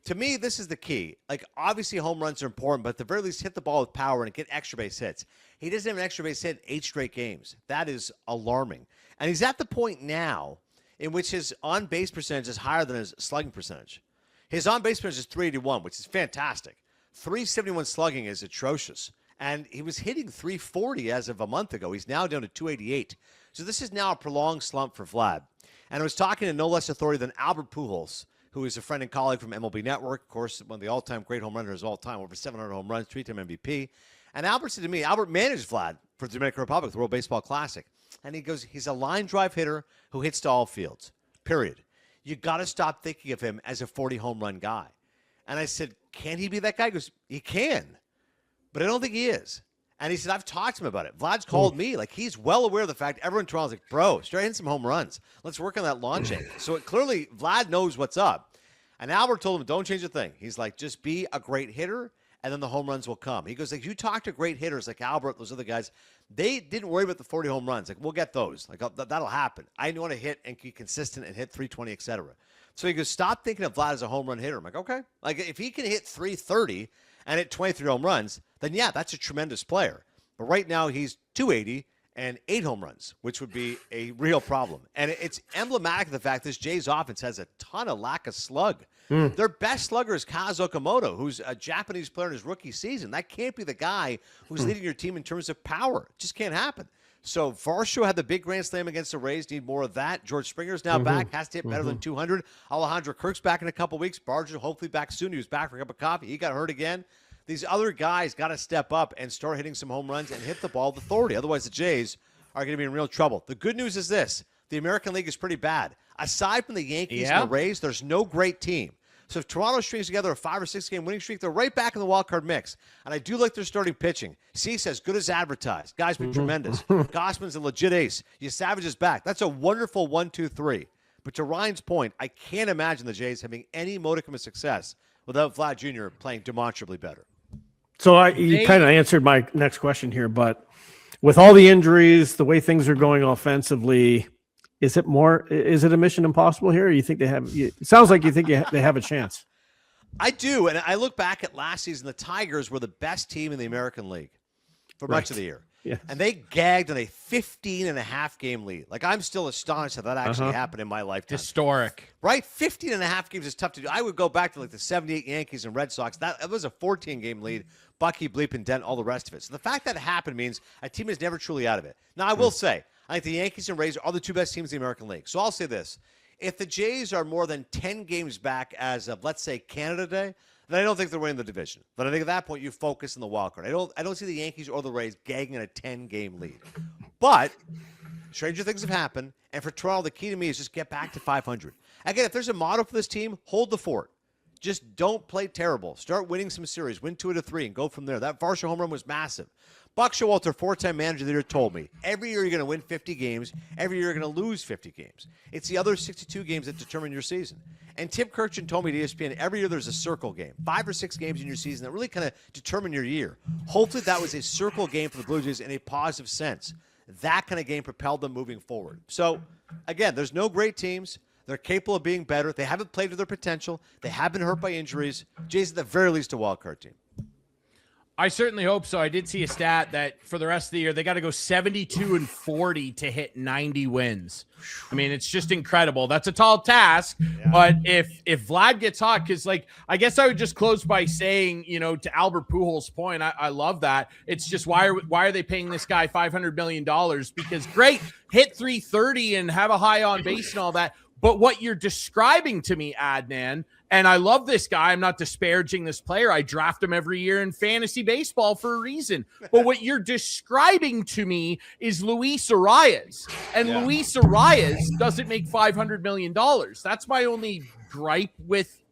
[SPEAKER 3] To me, this is the key. Like, obviously, home runs are important, but at the very least, hit the ball with power and get extra base hits. He doesn't have an extra base hit in 8 straight games. That is alarming. And he's at the point now in which his on-base percentage is higher than his slugging percentage. His on-base percentage is .381, which is fantastic. 371 slugging is atrocious. And he was hitting 340 as of a month ago. He's now down to 288. So this is now a prolonged slump for Vlad. And I was talking to no less authority than Albert Pujols, who is a friend and colleague from MLB Network, of course, one of the all-time great home runners of all time, over 700 home runs, 3-time MVP. And Albert said to me, Albert managed Vlad for the Dominican Republic, the World Baseball Classic. And he goes, he's a line drive hitter who hits to all fields, period. You got to stop thinking of him as a 40 home run guy. And I said, can he be that guy? He goes, he can, but I don't think he is. And he said, I've talked to him about it. Vlad's called me. Like, he's well aware of the fact everyone in Toronto's like, bro, start hitting some home runs. Let's work on that launch angle. So clearly Vlad knows what's up. And Albert told him, don't change a thing. He's like, just be a great hitter, and then the home runs will come. He goes, like, you talk to great hitters like Albert, those other guys, they didn't worry about the 40 home runs. Like, we'll get those. Like, that'll happen. I want to hit and be consistent and hit 320, et cetera. So he goes, stop thinking of Vlad as a home run hitter. I'm like, okay. Like, if he can hit 330 and hit 23 home runs, then yeah, that's a tremendous player. But right now he's 280 and 8 home runs, which would be a real problem. And it's emblematic of the fact this Jays offense has a ton of lack of slug. Their best slugger is Kaz Okamoto, who's a Japanese player in his rookie season. That can't be the guy who's leading your team in terms of power. It just can't happen. So Varsho had the big grand slam against the Rays. Need more of that. George Springer's now back. Has to hit better than 200. Alejandro Kirk's back in a couple weeks. Barger hopefully back soon. He was back for a cup of coffee. He got hurt again. These other guys got to step up and start hitting some home runs and hit the ball with authority. Otherwise, the Jays are going to be in real trouble. The good news is this. The American League is pretty bad. Aside from the Yankees and the Rays, there's no great team. So if Toronto strings together a 5 or 6 game winning streak, they're right back in the wild card mix. And I do like their starting pitching. Cease as good as advertised. Guy's been tremendous. Gossman's a legit ace. Savage is back. That's a wonderful 1-2-3. But to Ryan's point, I can't imagine the Jays having any modicum of success without Vlad Jr. playing demonstrably better.
[SPEAKER 2] So you kind of answered my next question here, but with all the injuries, the way things are going offensively, is it a mission impossible here? Or you think they have? It sounds like you think they have a chance.
[SPEAKER 3] I do, and I look back at last season. The Tigers were the best team in the American League for much of the year, and they gagged on a 15.5 game lead. Like, I'm still astonished that actually happened in my lifetime.
[SPEAKER 1] Historic,
[SPEAKER 3] right? 15.5 games is tough to do. I would go back to like the '78 Yankees and Red Sox. That was a 14 game lead. Bucky, Bleep, and Dent, all the rest of it. So the fact that it happened means a team is never truly out of it. Now, I will say, I think the Yankees and Rays are the 2 best teams in the American League. So I'll say this. If the Jays are more than 10 games back as of, let's say, Canada Day, then I don't think they're winning the division. But I think at that point you focus on the wild card. I don't see the Yankees or the Rays gagging in a 10-game lead. But stranger things have happened. And for Toronto, the key to me is just get back to 500. Again, if there's a motto for this team, hold the fort. Just don't play terrible. Start winning some series. Win 2 out of 3 and go from there. That Varsho home run was massive. Buck Showalter, 4-time manager of the year, told me, every year you're going to win 50 games. Every year you're going to lose 50 games. It's the other 62 games that determine your season. And Tim Kirchin told me at ESPN, every year there's a circle game. 5 or 6 games in your season that really kind of determine your year. Hopefully that was a circle game for the Blue Jays in a positive sense. That kind of game propelled them moving forward. So, again, there's no great teams. They're capable of being better. They haven't played to their potential. They have been hurt by injuries. Jays, at the very least, a wild card team.
[SPEAKER 1] I certainly hope so. I did see a stat that for the rest of the year, they got to go 72-40 to hit 90 wins. I mean, it's just incredible. That's a tall task, but if Vlad gets hot, because like, I guess I would just close by saying, to Albert Pujols' point, I love that. It's just why are they paying this guy $500 million? Because great, hit 330 and have a high on base and all that. But what you're describing to me, Adnan, and I love this guy. I'm not disparaging this player. I draft him every year in fantasy baseball for a reason. But what you're describing to me is Luis Arias. And Luis Arias doesn't make $500 million. That's my only gripe with,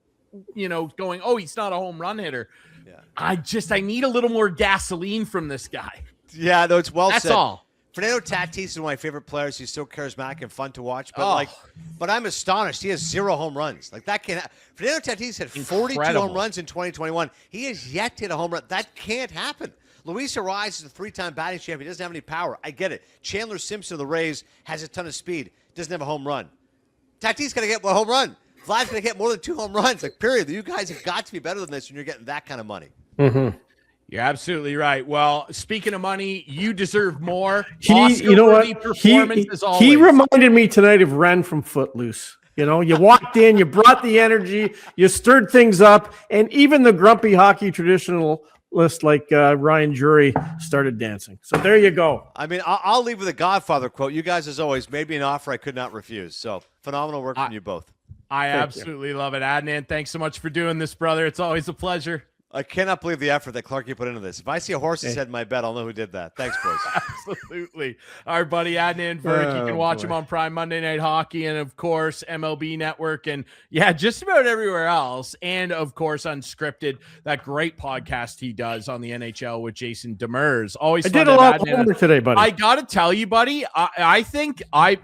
[SPEAKER 1] going, oh, he's not a home run hitter. Yeah. I need a little more gasoline from this guy.
[SPEAKER 3] Yeah, no, it's well said.
[SPEAKER 1] That's all.
[SPEAKER 3] Fernando Tatis is one of my favorite players. He's so charismatic and fun to watch. But but I'm astonished. He has 0 home runs. Like, that can't. Fernando Tatis had 42 home runs in 2021. He has yet to hit a home run. That can't happen. Luis Arias is a 3-time batting champion. He doesn't have any power. I get it. Chandler Simpson of the Rays has a ton of speed. Doesn't have a home run. Tatis got to get one home run. Vlad's going to get more than 2 home runs. Like, period. You guys have got to be better than this when you're getting that kind of money.
[SPEAKER 2] Mm-hmm.
[SPEAKER 1] You're absolutely right. Well, speaking of money, you deserve more.
[SPEAKER 2] You know what? He reminded me tonight of Ren from Footloose. You walked in, you brought the energy, you stirred things up, and even the grumpy hockey traditionalist like Ryan Drury started dancing. So there you go.
[SPEAKER 3] I mean, I'll leave with a Godfather quote. You guys, as always, made me an offer I could not refuse. So phenomenal work from you both.
[SPEAKER 1] I absolutely love it. Adnan, thanks so much for doing this, brother. It's always a pleasure.
[SPEAKER 3] I cannot believe the effort that Clarkey put into this. If I see a horse's head in my bed, I'll know who did that. Thanks, boys.
[SPEAKER 1] Absolutely. Our buddy Adnan Virk. You can watch him on Prime Monday Night Hockey and, of course, MLB Network and, just about everywhere else. And, of course, Unscripted, that great podcast he does on the NHL with Jason Demers. Always
[SPEAKER 2] I did a lot of homework today, buddy.
[SPEAKER 1] I got to tell you, buddy, I think I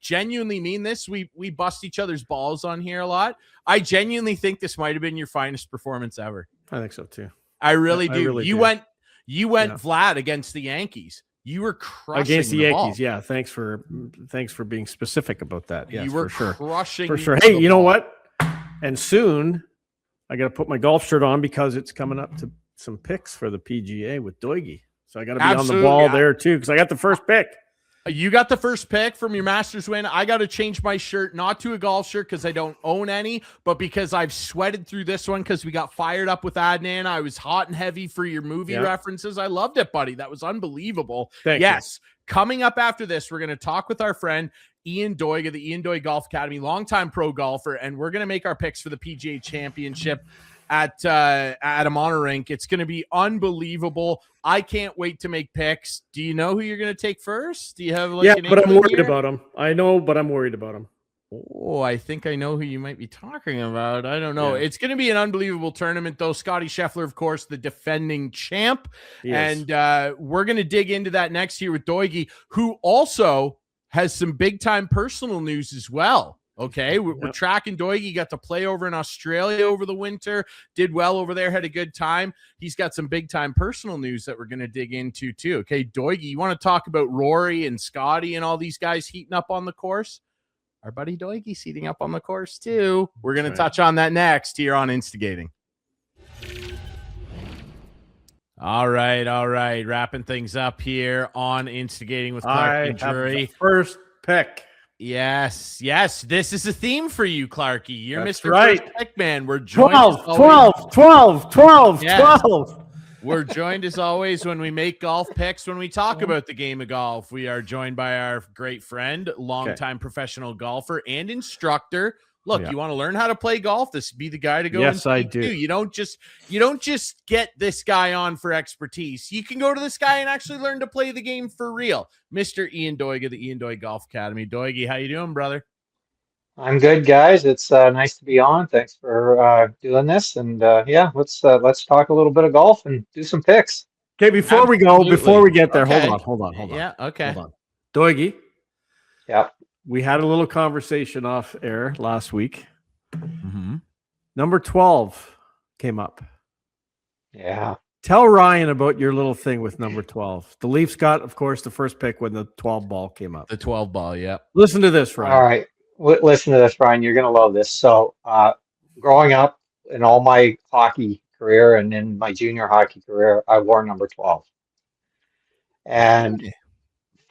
[SPEAKER 1] genuinely mean this. We bust each other's balls on here a lot. I genuinely think this might have been your finest performance ever.
[SPEAKER 2] I think so too.
[SPEAKER 1] I really do.
[SPEAKER 2] Really
[SPEAKER 1] you went Vlad against the Yankees. You were crushing
[SPEAKER 2] against the Yankees.
[SPEAKER 1] Ball.
[SPEAKER 2] Yeah, thanks for being specific about that. Yes,
[SPEAKER 1] you were
[SPEAKER 2] for
[SPEAKER 1] crushing
[SPEAKER 2] for sure. Hey, you know what? And soon I got to put my golf shirt on because it's coming up to some picks for the PGA with Doig. So I got to be on the ball there too because I got the first pick.
[SPEAKER 1] You got the first pick from your Masters win. I got to change my shirt, not to a golf shirt because I don't own any, but because I've sweated through this one because we got fired up with Adnan. I was hot and heavy for your movie references. I loved it, buddy. That was unbelievable.
[SPEAKER 2] Thank you.
[SPEAKER 1] Coming up after this, we're going to talk with our friend Ian Doig of the Ian Doig Golf Academy, longtime pro golfer, and we're going to make our picks for the PGA Championship at a monorink. It's going to be unbelievable. I can't wait to make picks. Do you know who you're going to take first? Do you have
[SPEAKER 2] but I'm worried about him. I know, but I'm worried about him.
[SPEAKER 1] Oh, I think I know who you might be talking about. I don't know.
[SPEAKER 2] Yeah.
[SPEAKER 1] It's going to be an unbelievable tournament, though. Scotty Scheffler, of course, the defending champ.
[SPEAKER 2] Yes.
[SPEAKER 1] And we're going to dig into that next year with Doig, who also has some big-time personal news as well. Okay, we're tracking Doig. He got to play over in Australia over the winter, did well over there, had a good time. He's got some big-time personal news that we're going to dig into too. Okay, Doig, you want to talk about Rory and Scotty and all these guys heating up on the course? Our buddy Doigie's heating up on the course too. We're going to touch on that next here on Instigating. All right. Wrapping things up here on Instigating with Clarkey and Drury.
[SPEAKER 2] First pick.
[SPEAKER 1] Yes. This is a theme for you, Clarkey. You're
[SPEAKER 2] That's
[SPEAKER 1] Mr.
[SPEAKER 2] right.
[SPEAKER 1] First Pick Man. We're joined
[SPEAKER 2] 12.
[SPEAKER 1] We're joined as always when we make golf picks, when we talk about the game of golf. We are joined by our great friend, longtime professional golfer and instructor. Look, you want to learn how to play golf? This would be the guy to go.
[SPEAKER 2] Yes, I do.
[SPEAKER 1] You don't just get this guy on for expertise. You can go to this guy and actually learn to play the game for real. Mr. Ian Doig of the Ian Doig Golf Academy. Doigie, how you doing, brother?
[SPEAKER 4] I'm good, guys. It's nice to be on. Thanks for doing this. And let's talk a little bit of golf and do some picks.
[SPEAKER 2] Okay, before we get there, hold on.
[SPEAKER 1] Yeah, okay.
[SPEAKER 2] Hold on. Doigie.
[SPEAKER 4] Yeah.
[SPEAKER 2] We had a little conversation off air last week.
[SPEAKER 1] Mm-hmm.
[SPEAKER 2] Number 12 came up.
[SPEAKER 4] Yeah.
[SPEAKER 2] Tell Ryan about your little thing with number 12. The Leafs got, of course, the first pick when the 12 ball came up.
[SPEAKER 1] The 12 ball, yeah.
[SPEAKER 2] Listen to this, Ryan.
[SPEAKER 4] All right. Listen to this, Ryan. You're going to love this. So growing up in all my hockey career and in my junior hockey career, I wore number 12. And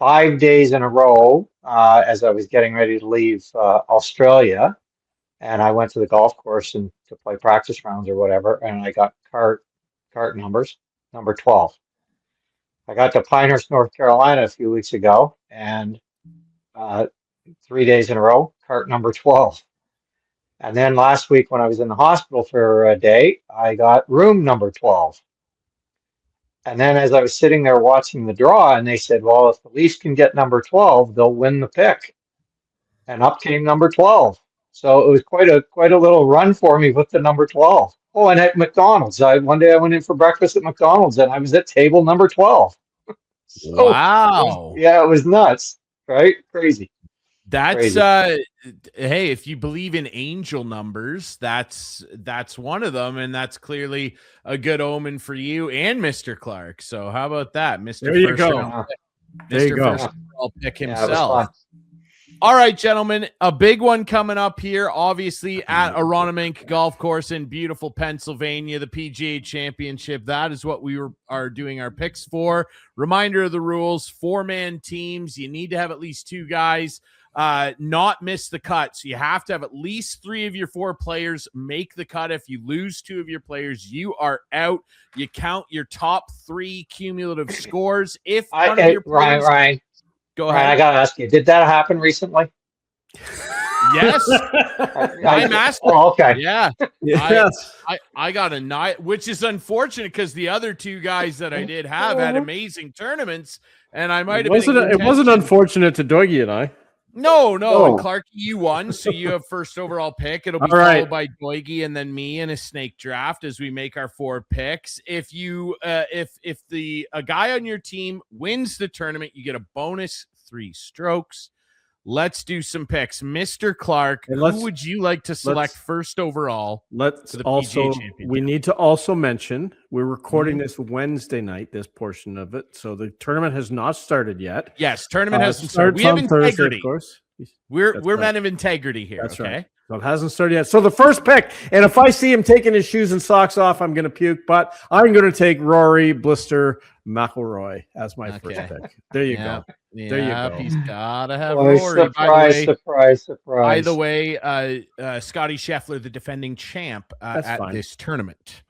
[SPEAKER 4] 5 days in a row, as I was getting ready to leave Australia, and I went to the golf course and to play practice rounds or whatever, and I got cart numbers, number 12. I got to Pinehurst, North Carolina a few weeks ago, and 3 days in a row, cart number 12. And then last week when I was in the hospital for a day, I got room number 12. And then as I was sitting there watching the draw, and they said, well, if the Leafs can get number 12, they'll win the pick. And up came number 12. So it was quite a little run for me with the number 12. Oh, and at McDonald's. One day I went in for breakfast at McDonald's, and I was at table number 12.
[SPEAKER 1] Wow.
[SPEAKER 4] It was nuts, right? Crazy.
[SPEAKER 1] That's
[SPEAKER 4] Crazy.
[SPEAKER 1] Hey, if you believe in angel numbers, that's one of them, and that's clearly a good omen for you and Mr. Clark. So how about that, Mr.
[SPEAKER 2] There you
[SPEAKER 1] First
[SPEAKER 2] go.
[SPEAKER 1] Round Pick,
[SPEAKER 2] There you
[SPEAKER 1] Mr.
[SPEAKER 2] go.
[SPEAKER 1] First Round Pick
[SPEAKER 4] Yeah, it was
[SPEAKER 1] himself.
[SPEAKER 4] fun.
[SPEAKER 1] All right, gentlemen, a big one coming up here, obviously at Aronimink Golf Course in beautiful Pennsylvania, the PGA Championship. That is what we are doing our picks for. Reminder of the rules: 4-man teams. You need to have at least 2 guys not miss the cut. So you have to have at least 3 of your 4 players make the cut. If you lose 2 of your players, you are out. You count your top 3 cumulative scores. If one of your players,
[SPEAKER 4] Ryan,
[SPEAKER 1] go
[SPEAKER 4] Ryan,
[SPEAKER 1] ahead.
[SPEAKER 4] I gotta ask you, did that happen recently?
[SPEAKER 1] Yes. I'm asking.
[SPEAKER 4] Oh, okay.
[SPEAKER 1] Yeah.
[SPEAKER 2] Yes.
[SPEAKER 1] I got a night, which is unfortunate because the other two guys that I did have had amazing tournaments, and I might have
[SPEAKER 2] It wasn't unfortunate to Dougie and I.
[SPEAKER 1] No.
[SPEAKER 4] Oh.
[SPEAKER 1] And Clarkey, you won, so you have first overall pick. It'll be followed by Doigie and then me in a snake draft as we make our 4 picks. If you if a guy on your team wins the tournament, you get a bonus 3 strokes. Let's do some picks. Mr. Clark, who would you like to select first overall? We need to also mention we're recording this Wednesday night, this portion of it. So the tournament has not started yet. Yes, tournament hasn't started. We have integrity. Thursday, of course. We're men of integrity here. That's okay. Right. So it hasn't started yet. So the first pick, and if I see him taking his shoes and socks off, I'm going to puke. But I'm going to take Rory Blister McIlroy as my first pick. There you go. There you go. He's gotta have Rory.
[SPEAKER 4] Surprise.
[SPEAKER 1] By the way, Scotty Scheffler, the defending champ at this tournament.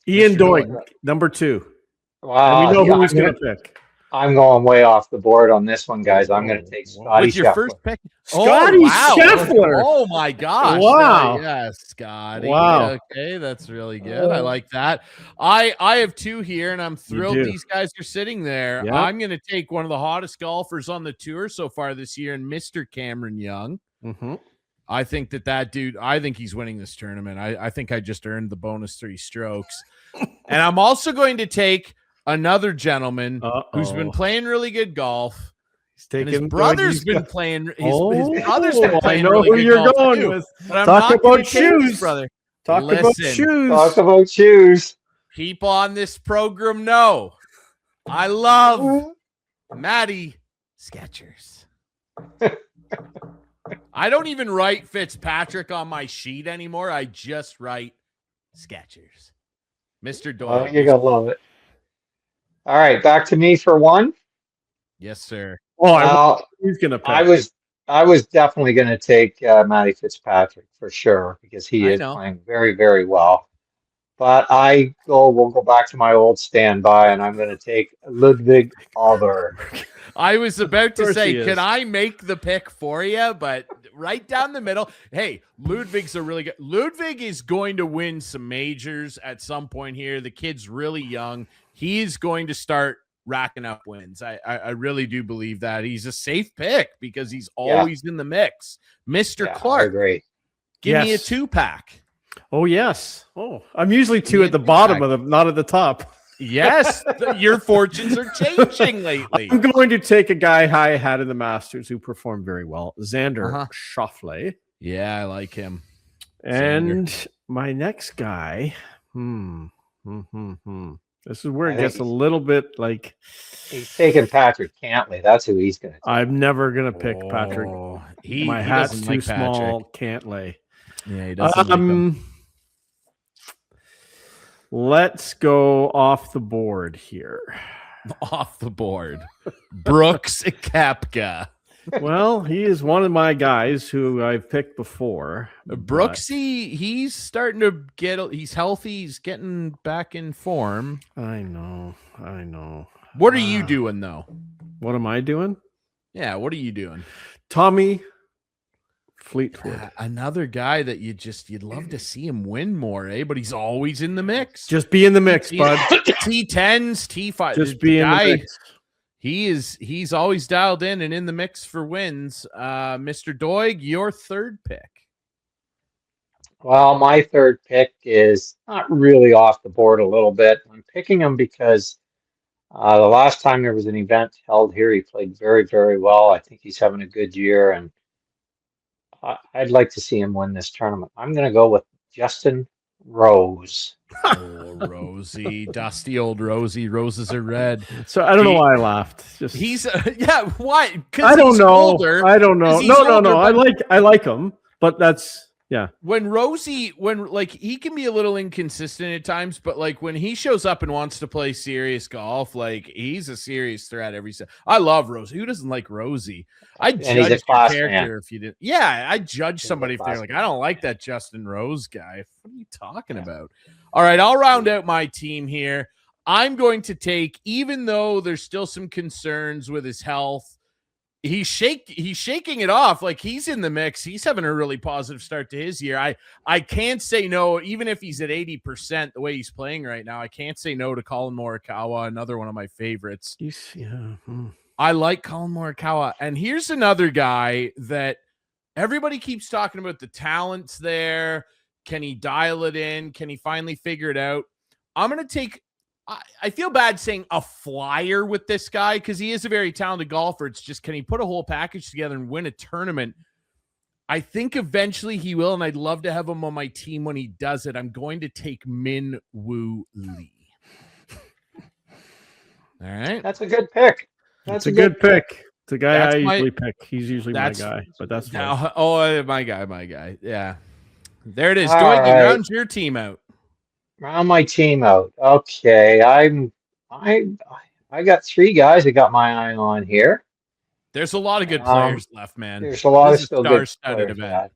[SPEAKER 2] Ian Doig, number 2.
[SPEAKER 4] Wow.
[SPEAKER 2] And we know who he's going to pick.
[SPEAKER 4] I'm going way off the board on this one, guys. I'm going to take Scotty Scheffler.
[SPEAKER 1] Your first pick?
[SPEAKER 2] Scotty Scheffler.
[SPEAKER 1] Oh, my gosh.
[SPEAKER 2] Wow.
[SPEAKER 1] Yes, Scotty.
[SPEAKER 2] Wow.
[SPEAKER 1] Okay, that's really good. I like that. I have 2 here, and I'm thrilled these guys are sitting there. Yep. I'm going to take one of the hottest golfers on the tour so far this year, and Mr. Cameron Young. Mm-hmm. I think that dude, I think he's winning this tournament. I think I just earned the bonus 3 strokes. And I'm also going to take another gentleman who's been playing really good golf. His brother's been playing. His brother's been playing. I know really who you're going too. With.
[SPEAKER 2] Talk about shoes, brother. Talk about shoes.
[SPEAKER 1] People on this program know I love Matty Skechers. I don't even write Fitzpatrick on my sheet anymore. I just write Skechers. Mr. Doyle.
[SPEAKER 4] You're gonna love it. All right, back to me for 1.
[SPEAKER 1] Yes, sir.
[SPEAKER 2] He's gonna pick.
[SPEAKER 4] I was definitely going to take Matty Fitzpatrick for sure because he is playing very, very well. But we'll go back to my old standby, and I'm going to take Ludwig Alber.
[SPEAKER 1] I was about to say, can I make the pick for you? But right down the middle. Hey, Ludwig's a really good. Ludwig is going to win some majors at some point here. The kid's really young. He's going to start racking up wins. I really do believe that. He's a safe pick because he's always in the mix. Mr. Clark,
[SPEAKER 4] I agree.
[SPEAKER 1] Give me a 2-pack.
[SPEAKER 2] Oh, yes. Oh, I'm usually 2 at the bottom of them, not at the top.
[SPEAKER 1] Yes, your fortunes are changing lately.
[SPEAKER 2] I'm going to take a guy I had in the Masters who performed very well, Xander Schauffele.
[SPEAKER 1] Yeah, I like him.
[SPEAKER 2] And my next guy, This is where it gets a little bit like
[SPEAKER 4] he's taking Patrick Cantlay. That's who he's going to take.
[SPEAKER 2] I'm never going to pick Patrick. My hat's too small. Cantlay.
[SPEAKER 1] Yeah, he doesn't.
[SPEAKER 2] Let's go off the board here.
[SPEAKER 1] Off the board. Brooks Koepka.
[SPEAKER 2] Well, he is one of my guys who I've picked before.
[SPEAKER 1] Brooksy, he's starting to he's healthy. He's getting back in form.
[SPEAKER 2] I know.
[SPEAKER 1] What are you doing, though?
[SPEAKER 2] What am I doing?
[SPEAKER 1] Yeah, what are you doing?
[SPEAKER 2] Tommy Fleetwood.
[SPEAKER 1] Another guy that you'd love to see him win more, but he's always in the mix.
[SPEAKER 2] Just be in the mix, bud.
[SPEAKER 1] T10s, T5.
[SPEAKER 2] Just be in the mix.
[SPEAKER 1] He's always dialed in and in the mix for wins. Mr. Doig, your 3rd pick.
[SPEAKER 4] Well, my 3rd pick is not really off the board a little bit. I'm picking him because the last time there was an event held here, he played very, very well. I think he's having a good year, and I'd like to see him win this tournament. I'm going to go with Justin Rose.
[SPEAKER 1] Oh, Rosie, dusty old Rosie. Roses are red.
[SPEAKER 2] So I don't know why I laughed.
[SPEAKER 1] He's why?
[SPEAKER 2] I don't know. Older. I don't know. No. I like him, but that's. Yeah.
[SPEAKER 1] When he can be a little inconsistent at times, but like when he shows up and wants to play serious golf, like he's a serious threat every set. I love Rosie. Who doesn't like Rosie? I judge your character if you didn't. Yeah, I judge somebody if they're like, I don't like that Justin Rose guy. What are you talking about? All right, I'll round out my team here. I'm going to take, even though there's still some concerns with his health, he's shaking it off. Like, he's in the mix. He's having a really positive start to his year. I can't say no, even if he's at 80% the way he's playing right now. I can't say no to Colin Morikawa, another one of my favorites. I like Colin Morikawa. And here's another guy that everybody keeps talking about, the talents there. Can he dial it in? Can he finally figure it out? I'm going to take, I feel bad saying a flyer with this guy because he is a very talented golfer. It's just, can he put a whole package together and win a tournament? I think eventually he will, and I'd love to have him on my team when he does it. I'm going to take Min Woo Lee. All right.
[SPEAKER 4] That's a good pick.
[SPEAKER 2] That's a good pick. It's a guy I usually pick. He's usually my guy, but that's fine.
[SPEAKER 1] Oh, my guy. Yeah. There it is.
[SPEAKER 4] All
[SPEAKER 1] Doig,
[SPEAKER 4] right.
[SPEAKER 1] round your team out.
[SPEAKER 4] Round my team out. Okay, I got 3 guys I got my eye on here.
[SPEAKER 1] There's a lot of good players left, man.
[SPEAKER 4] There's a lot of still good players.
[SPEAKER 1] Event.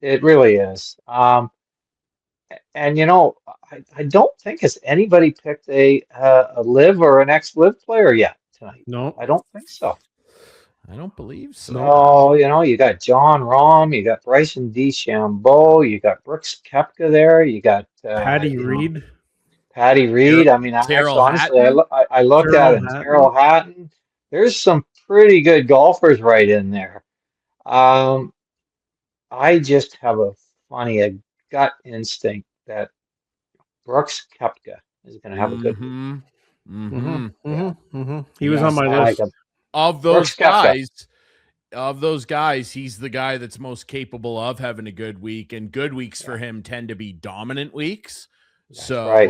[SPEAKER 4] It really is. And you know, I don't think has anybody picked a LIV or an ex-LIV player yet tonight.
[SPEAKER 2] No,
[SPEAKER 4] I don't think so.
[SPEAKER 1] I don't believe so.
[SPEAKER 4] No, you know, you got John Rahm, you got Bryson DeChambeau, you got Brooks Koepka there, you got
[SPEAKER 2] Patty Reed.
[SPEAKER 4] I mean, honestly, I looked at it. Terrell Hatton. There's some pretty good golfers right in there. I just have a gut instinct that Brooks Koepka is going to have a good week.
[SPEAKER 2] He was on my list.
[SPEAKER 1] Of those guys, he's the guy that's most capable of having a good week, and good weeks for him tend to be dominant weeks. That's right.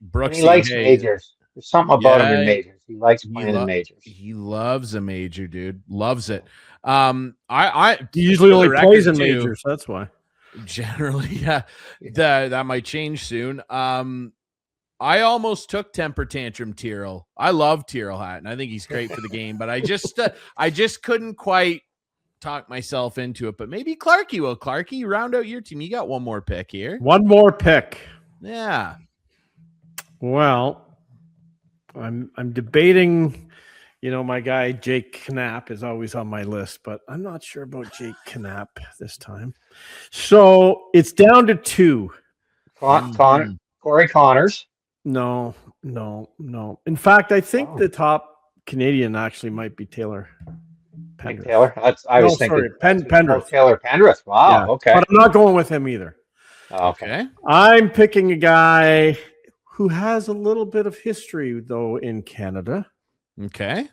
[SPEAKER 1] Brooks,
[SPEAKER 4] he likes majors. There's something about him in majors. He likes playing in majors.
[SPEAKER 1] He loves a major, dude. Loves it. He
[SPEAKER 2] usually only plays in majors. That's why.
[SPEAKER 1] Generally, yeah. That might change soon. I almost took Temper Tantrum Tyrrell. I love Tyrrell Hatton. I think he's great for the game, but I just couldn't quite talk myself into it. But maybe Clarkey will. Clarkey, round out your team. You got one more pick here.
[SPEAKER 2] One more pick.
[SPEAKER 1] Yeah.
[SPEAKER 2] Well, I'm debating. You know, my guy Jake Knapp is always on my list, but I'm not sure about Jake Knapp this time. So it's down to 2.
[SPEAKER 4] Corey Connors.
[SPEAKER 2] No. In fact, I think the top Canadian actually might be Taylor Pendrith.
[SPEAKER 4] Taylor? I was thinking
[SPEAKER 2] Pendrith.
[SPEAKER 4] Taylor Pendrith. Wow, yeah. Okay.
[SPEAKER 2] But I'm not going with him either.
[SPEAKER 4] Okay.
[SPEAKER 2] I'm picking a guy who has a little bit of history, though, in Canada.
[SPEAKER 1] Okay.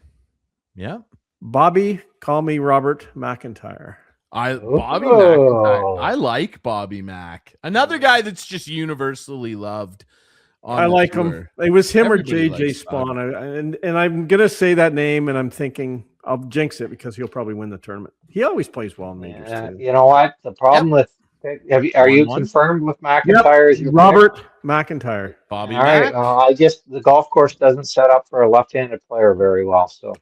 [SPEAKER 1] Yeah.
[SPEAKER 2] Bobby, call me Robert McIntyre.
[SPEAKER 1] Bobby McIntyre. I like Bobby Mac. Another guy that's just universally loved.
[SPEAKER 2] I like him. It was him or JJ Spawn. And I'm going to say that name, and I'm thinking I'll jinx it because he'll probably win the tournament. He always plays well in majors. Too.
[SPEAKER 4] You know what? The problem with are you confirmed with McIntyre?
[SPEAKER 2] Yep. Robert McIntyre.
[SPEAKER 1] Bobby
[SPEAKER 4] Mac. All right. The golf course doesn't set up for a left-handed player very well. So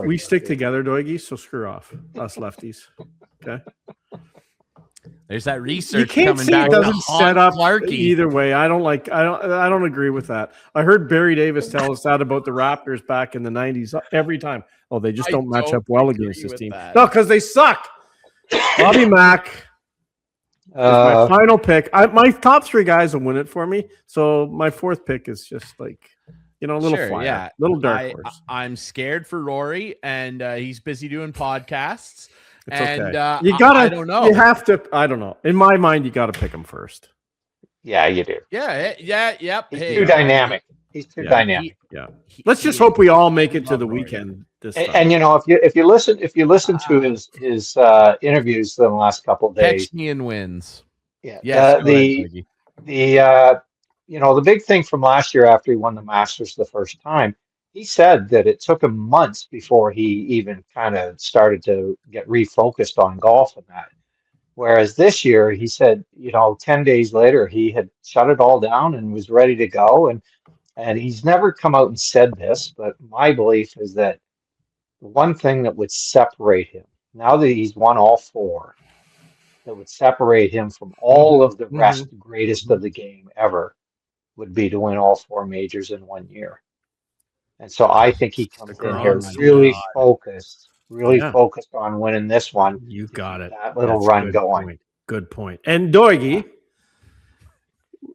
[SPEAKER 2] we stick together, Doigie. So screw off us lefties. Okay.
[SPEAKER 1] There's that research.
[SPEAKER 2] You can't
[SPEAKER 1] coming
[SPEAKER 2] see
[SPEAKER 1] back
[SPEAKER 2] it doesn't set up
[SPEAKER 1] Clarkey.
[SPEAKER 2] Either way. I don't agree with that. I heard Barry Davis tell us that about the Raptors back in the 90s every time. Oh, they just don't match up well against this team. No, because they suck. Bobby Mack is my final pick. My top 3 guys will win it for me. So my 4th pick is just like, a little flyer, little dark horse.
[SPEAKER 1] I'm scared for Rory, and he's busy doing podcasts.
[SPEAKER 2] It's okay. You gotta. I don't know. You have to. I don't know. In my mind, you got to pick him first.
[SPEAKER 4] Yeah, you do.
[SPEAKER 1] Yeah. Yep.
[SPEAKER 4] He's too dynamic. He's too dynamic.
[SPEAKER 2] Let's just hope we all make it to the weekend.
[SPEAKER 4] And if you listen to his interviews the last couple of days,
[SPEAKER 1] catch me and wins.
[SPEAKER 4] Yeah. The big thing from last year after he won the Masters the first time. He said that it took him months before he even kind of started to get refocused on golf and that. Whereas this year, he said, 10 days later, he had shut it all down and was ready to go. And he's never come out and said this, but my belief is that the one thing that would separate him, now that he's won all 4, that would separate him from all of the rest, greatest of the game ever, would be to win all 4 majors in 1 year. And so I think he comes in here really focused really focused on winning this one.
[SPEAKER 2] You got it.
[SPEAKER 4] That little run going.
[SPEAKER 2] Good point. And Doigy,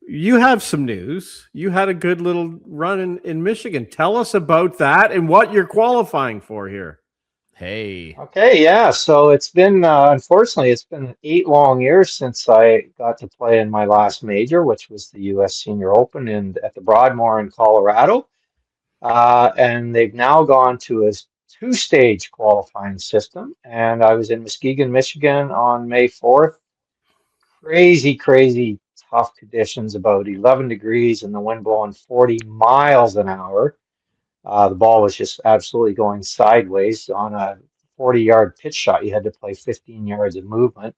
[SPEAKER 2] you have some news. You had a good little run in Michigan. Tell us about that and what you're qualifying for here.
[SPEAKER 1] Hey.
[SPEAKER 4] Okay, yeah. So it's been, unfortunately, it's been 8 long years since I got to play in my last major, which was the U.S. Senior Open at the Broadmoor in Colorado. And they've now gone to a 2-stage qualifying system. And I was in Muskegon, Michigan on May 4th. Crazy tough conditions, about 11 degrees and the wind blowing 40 miles an hour. The ball was just absolutely going sideways. On a 40-yard pitch shot, you had to play 15 yards of movement.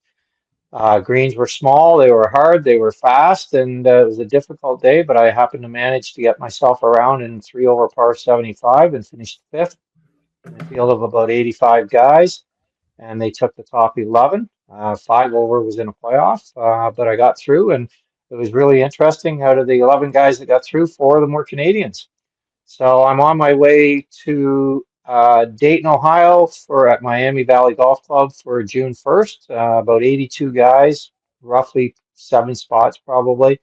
[SPEAKER 4] Greens were small, they were hard, they were fast, and it was a difficult day, but I happened to manage to get myself around in 3 over par 75 and finished 5th in a field of about 85 guys, and they took the top 11. 5 over was in a playoff, but I got through, and it was really interesting. Out of the 11 guys that got through, 4 of them were Canadians. So I'm on my way to Dayton, Ohio at Miami Valley Golf Club for June 1st. About 82 guys, roughly 7 spots probably.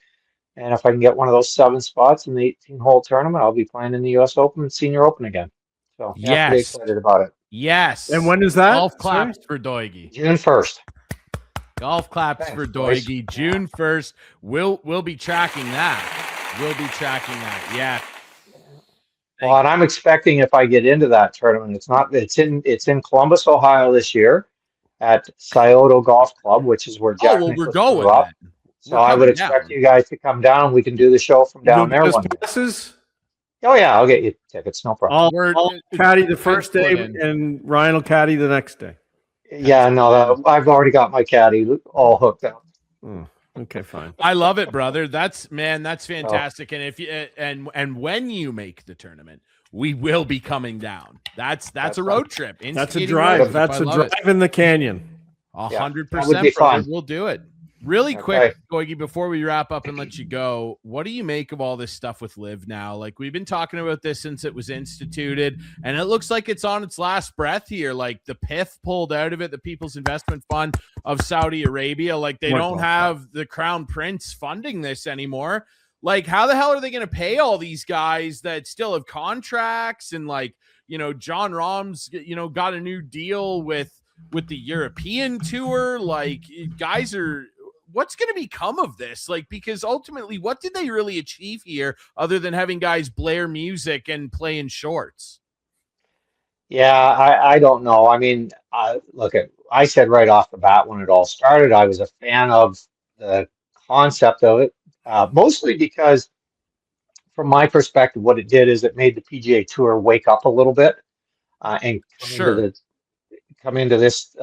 [SPEAKER 4] And if I can get one of those 7 spots in the 18-hole tournament, I'll be playing in the U.S. Open and Senior Open again. So yeah, pretty excited about it.
[SPEAKER 1] Yes.
[SPEAKER 2] And when is that?
[SPEAKER 1] Golf claps for Doigy.
[SPEAKER 4] June 1st.
[SPEAKER 1] Golf claps for Doigy. June 1st. We'll be tracking that. Yeah.
[SPEAKER 4] Well, and I'm expecting if I get into that tournament, it's in Columbus, Ohio this year at Scioto Golf Club, which is where Jack
[SPEAKER 1] we're going
[SPEAKER 4] grew up. So I would expect you guys to come down. We can do the show from down there one day. Oh yeah, I'll get you tickets, no problem.
[SPEAKER 2] I'll caddy the first day, and Ryan will caddy the next day.
[SPEAKER 4] Yeah, no, I've already got my caddy all hooked up.
[SPEAKER 2] Okay, fine.
[SPEAKER 1] I love it, brother. That's fantastic. And if you and when you make the tournament, we will be coming down. That's a road trip.
[SPEAKER 2] That's a drive. That's a drive in the canyon.
[SPEAKER 1] 100%, brother. We'll do it. Really quick, Doigy, before we wrap up and let you go, what do you make of all this stuff with LIV now? Like, we've been talking about this since it was instituted, and it looks like it's on its last breath here. Like, the PIF pulled out of it, the People's Investment Fund of Saudi Arabia. Like, they don't have the Crown Prince funding this anymore. Like, how the hell are they going to pay all these guys that still have contracts? And, like, John Rahm's, got a new deal with the European tour. Like, guys are... What's going to become of this? Like, because ultimately, what did they really achieve here other than having guys blare music and play in shorts?
[SPEAKER 4] Yeah, I don't know. I mean, I said right off the bat when it all started, I was a fan of the concept of it, mostly because from my perspective, what it did is it made the PGA Tour wake up a little bit and come into this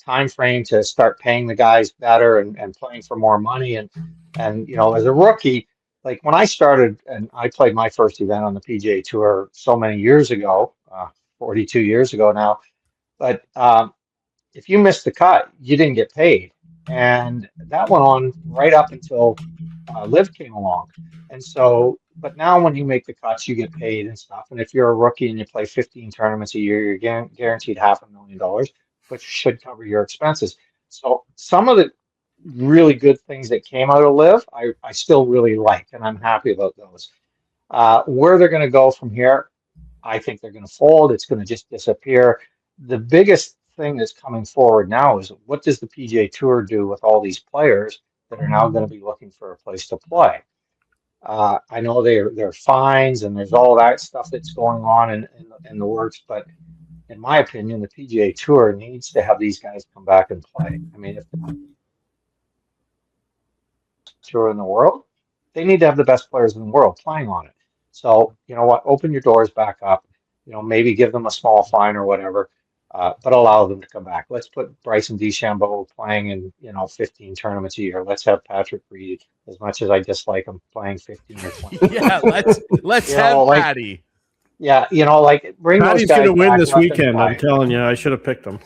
[SPEAKER 4] time frame to start paying the guys better and playing for more money. And as a rookie, like when I started and I played my first event on the PGA Tour so many years ago, 42 years ago now, but if you missed the cut, you didn't get paid. And that went on right up until LIV came along. And so, but now when you make the cuts, you get paid and stuff. And if you're a rookie and you play 15 tournaments a year, you're guaranteed $500,000, which should cover your expenses. So some of the really good things that came out of LIV, I still really like, and I'm happy about those. Where they're going to go from here, I think they're going to fold. It's going to just disappear. The biggest thing that's coming forward now is what does the PGA Tour do with all these players that are now going to be looking for a place to play? I know there are fines and there's all that stuff that's going on in the works, but in my opinion, the PGA Tour needs to have these guys come back and play. I mean, if the tour in the world, they need to have the best players in the world playing on it. So, you know what? Open your doors back up. Maybe give them a small fine or whatever, but allow them to come back. Let's put Bryson DeChambeau playing in 15 tournaments a year. Let's have Patrick Reed, as much as I dislike him, playing 15 or 20.
[SPEAKER 1] Yeah, let's have Patty.
[SPEAKER 4] Yeah, bring
[SPEAKER 2] Patty's
[SPEAKER 4] those guys.
[SPEAKER 2] Going to win this weekend. I'm telling you, I should have picked him.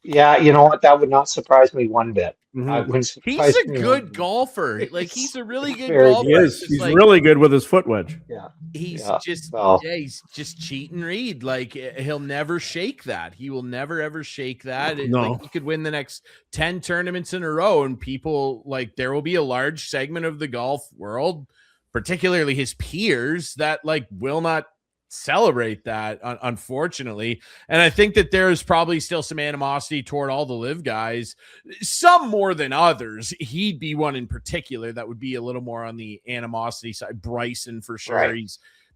[SPEAKER 4] Yeah, you know what? That would not surprise me one bit.
[SPEAKER 1] He's a good golfer. Like, he's a really good
[SPEAKER 4] Very
[SPEAKER 1] golfer.
[SPEAKER 2] He is. He's really good with his foot wedge.
[SPEAKER 4] Yeah.
[SPEAKER 1] He's
[SPEAKER 4] Yeah.
[SPEAKER 1] just
[SPEAKER 4] Well,
[SPEAKER 1] he's just cheat and read. Like, he'll never shake that. He will never ever shake that.
[SPEAKER 2] No.
[SPEAKER 1] Like, he could win the next 10 tournaments in a row, and people, like, there will be a large segment of the golf world, particularly his peers, that like will not celebrate that, unfortunately. And I think that there is probably still some animosity toward all the LIV guys, some more than others. He'd be one in particular that would be a little more on the animosity side. Bryson, for sure.
[SPEAKER 4] Right.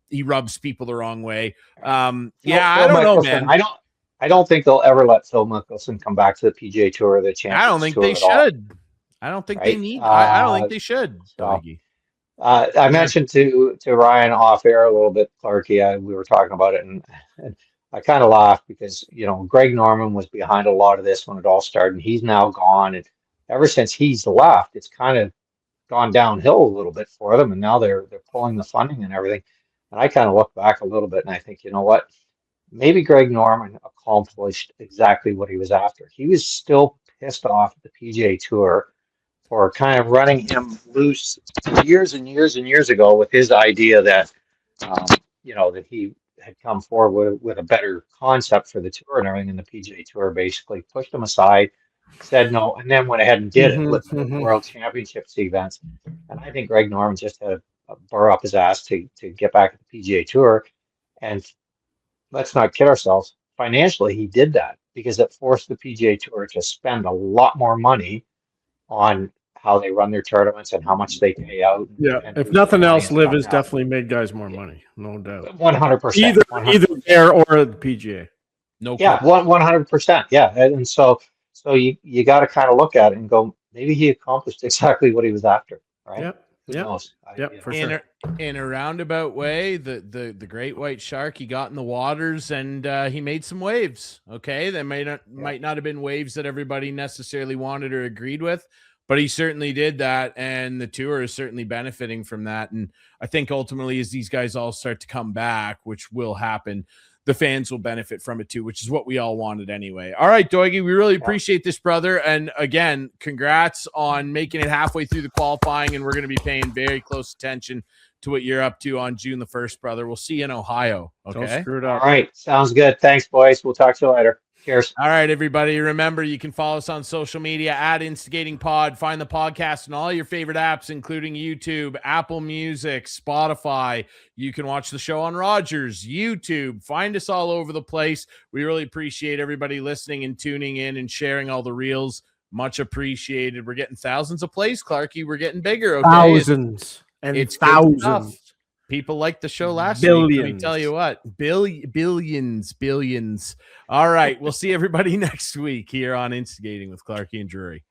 [SPEAKER 1] He rubs people the wrong way.
[SPEAKER 4] Phil
[SPEAKER 1] I don't know, man.
[SPEAKER 4] I don't think they'll ever let Phil Mickelson come back to the PGA Tour or the Champions
[SPEAKER 1] I don't think
[SPEAKER 4] Tour
[SPEAKER 1] they
[SPEAKER 4] at all.
[SPEAKER 1] should. I don't think they need. I don't think they should.
[SPEAKER 4] I mentioned to Ryan off air a little bit, Clarkey. We were talking about it, and I kind of laughed because, you know, Greg Norman was behind a lot of this when it all started, and he's now gone. And ever since he's left, it's kind of gone downhill a little bit for them, and now they're pulling the funding and everything. And I kind of look back a little bit, and I think, you know what? Maybe Greg Norman accomplished exactly what he was after. He was still pissed off at the PGA Tour for kind of running him loose years and years and years ago with his idea that, you know, that he had come forward with a better concept for the tour and everything, and the PGA Tour basically pushed him aside, said no, and then went ahead and did it with the World Championships events. And I think Greg Norman just had a burr up his ass to get back at the PGA Tour. And let's not kid ourselves, financially he did that because it forced the PGA Tour to spend a lot more money on how they run their tournaments and how much they pay out.
[SPEAKER 2] Yeah, if nothing else, LIV has definitely made guys more money, no doubt.
[SPEAKER 4] 100%.
[SPEAKER 2] Either there or the PGA.
[SPEAKER 1] No.
[SPEAKER 4] Yeah, 100%. Yeah, and so you got to kind of look at it and go, maybe he accomplished exactly what he was after, right?
[SPEAKER 2] Yep.
[SPEAKER 4] Who knows?
[SPEAKER 2] For sure.
[SPEAKER 1] In a roundabout way, the great white shark, he got in the waters and he made some waves. Okay, they might not have been waves that everybody necessarily wanted or agreed with, but he certainly did that, and the tour is certainly benefiting from that. And I think ultimately, as these guys all start to come back, which will happen, the fans will benefit from it too, which is what we all wanted anyway. All right, Doigie, we really appreciate this, brother. And again, congrats on making it halfway through the qualifying, and we're going to be paying very close attention to what you're up to on June the 1st, brother. We'll see you in Ohio. Okay.
[SPEAKER 2] Don't screw it up.
[SPEAKER 4] All right. Sounds good. Thanks, boys. We'll talk to you later. Cheers.
[SPEAKER 1] All right, everybody. Remember, you can follow us on social media at Instigating Pod. Find the podcast on all your favorite apps, including YouTube, Apple Music, Spotify. You can watch the show on Rogers, YouTube. Find us all over the place. We really appreciate everybody listening and tuning in and sharing all the reels. Much appreciated. We're getting thousands of plays, Clarkey. We're getting bigger. Okay?
[SPEAKER 2] Thousands and
[SPEAKER 1] it's
[SPEAKER 2] thousands.
[SPEAKER 1] People liked the show last
[SPEAKER 2] billions.
[SPEAKER 1] week. Let me tell you what, billions. All right. We'll see everybody next week here on Instigating with Clarkey and Drury.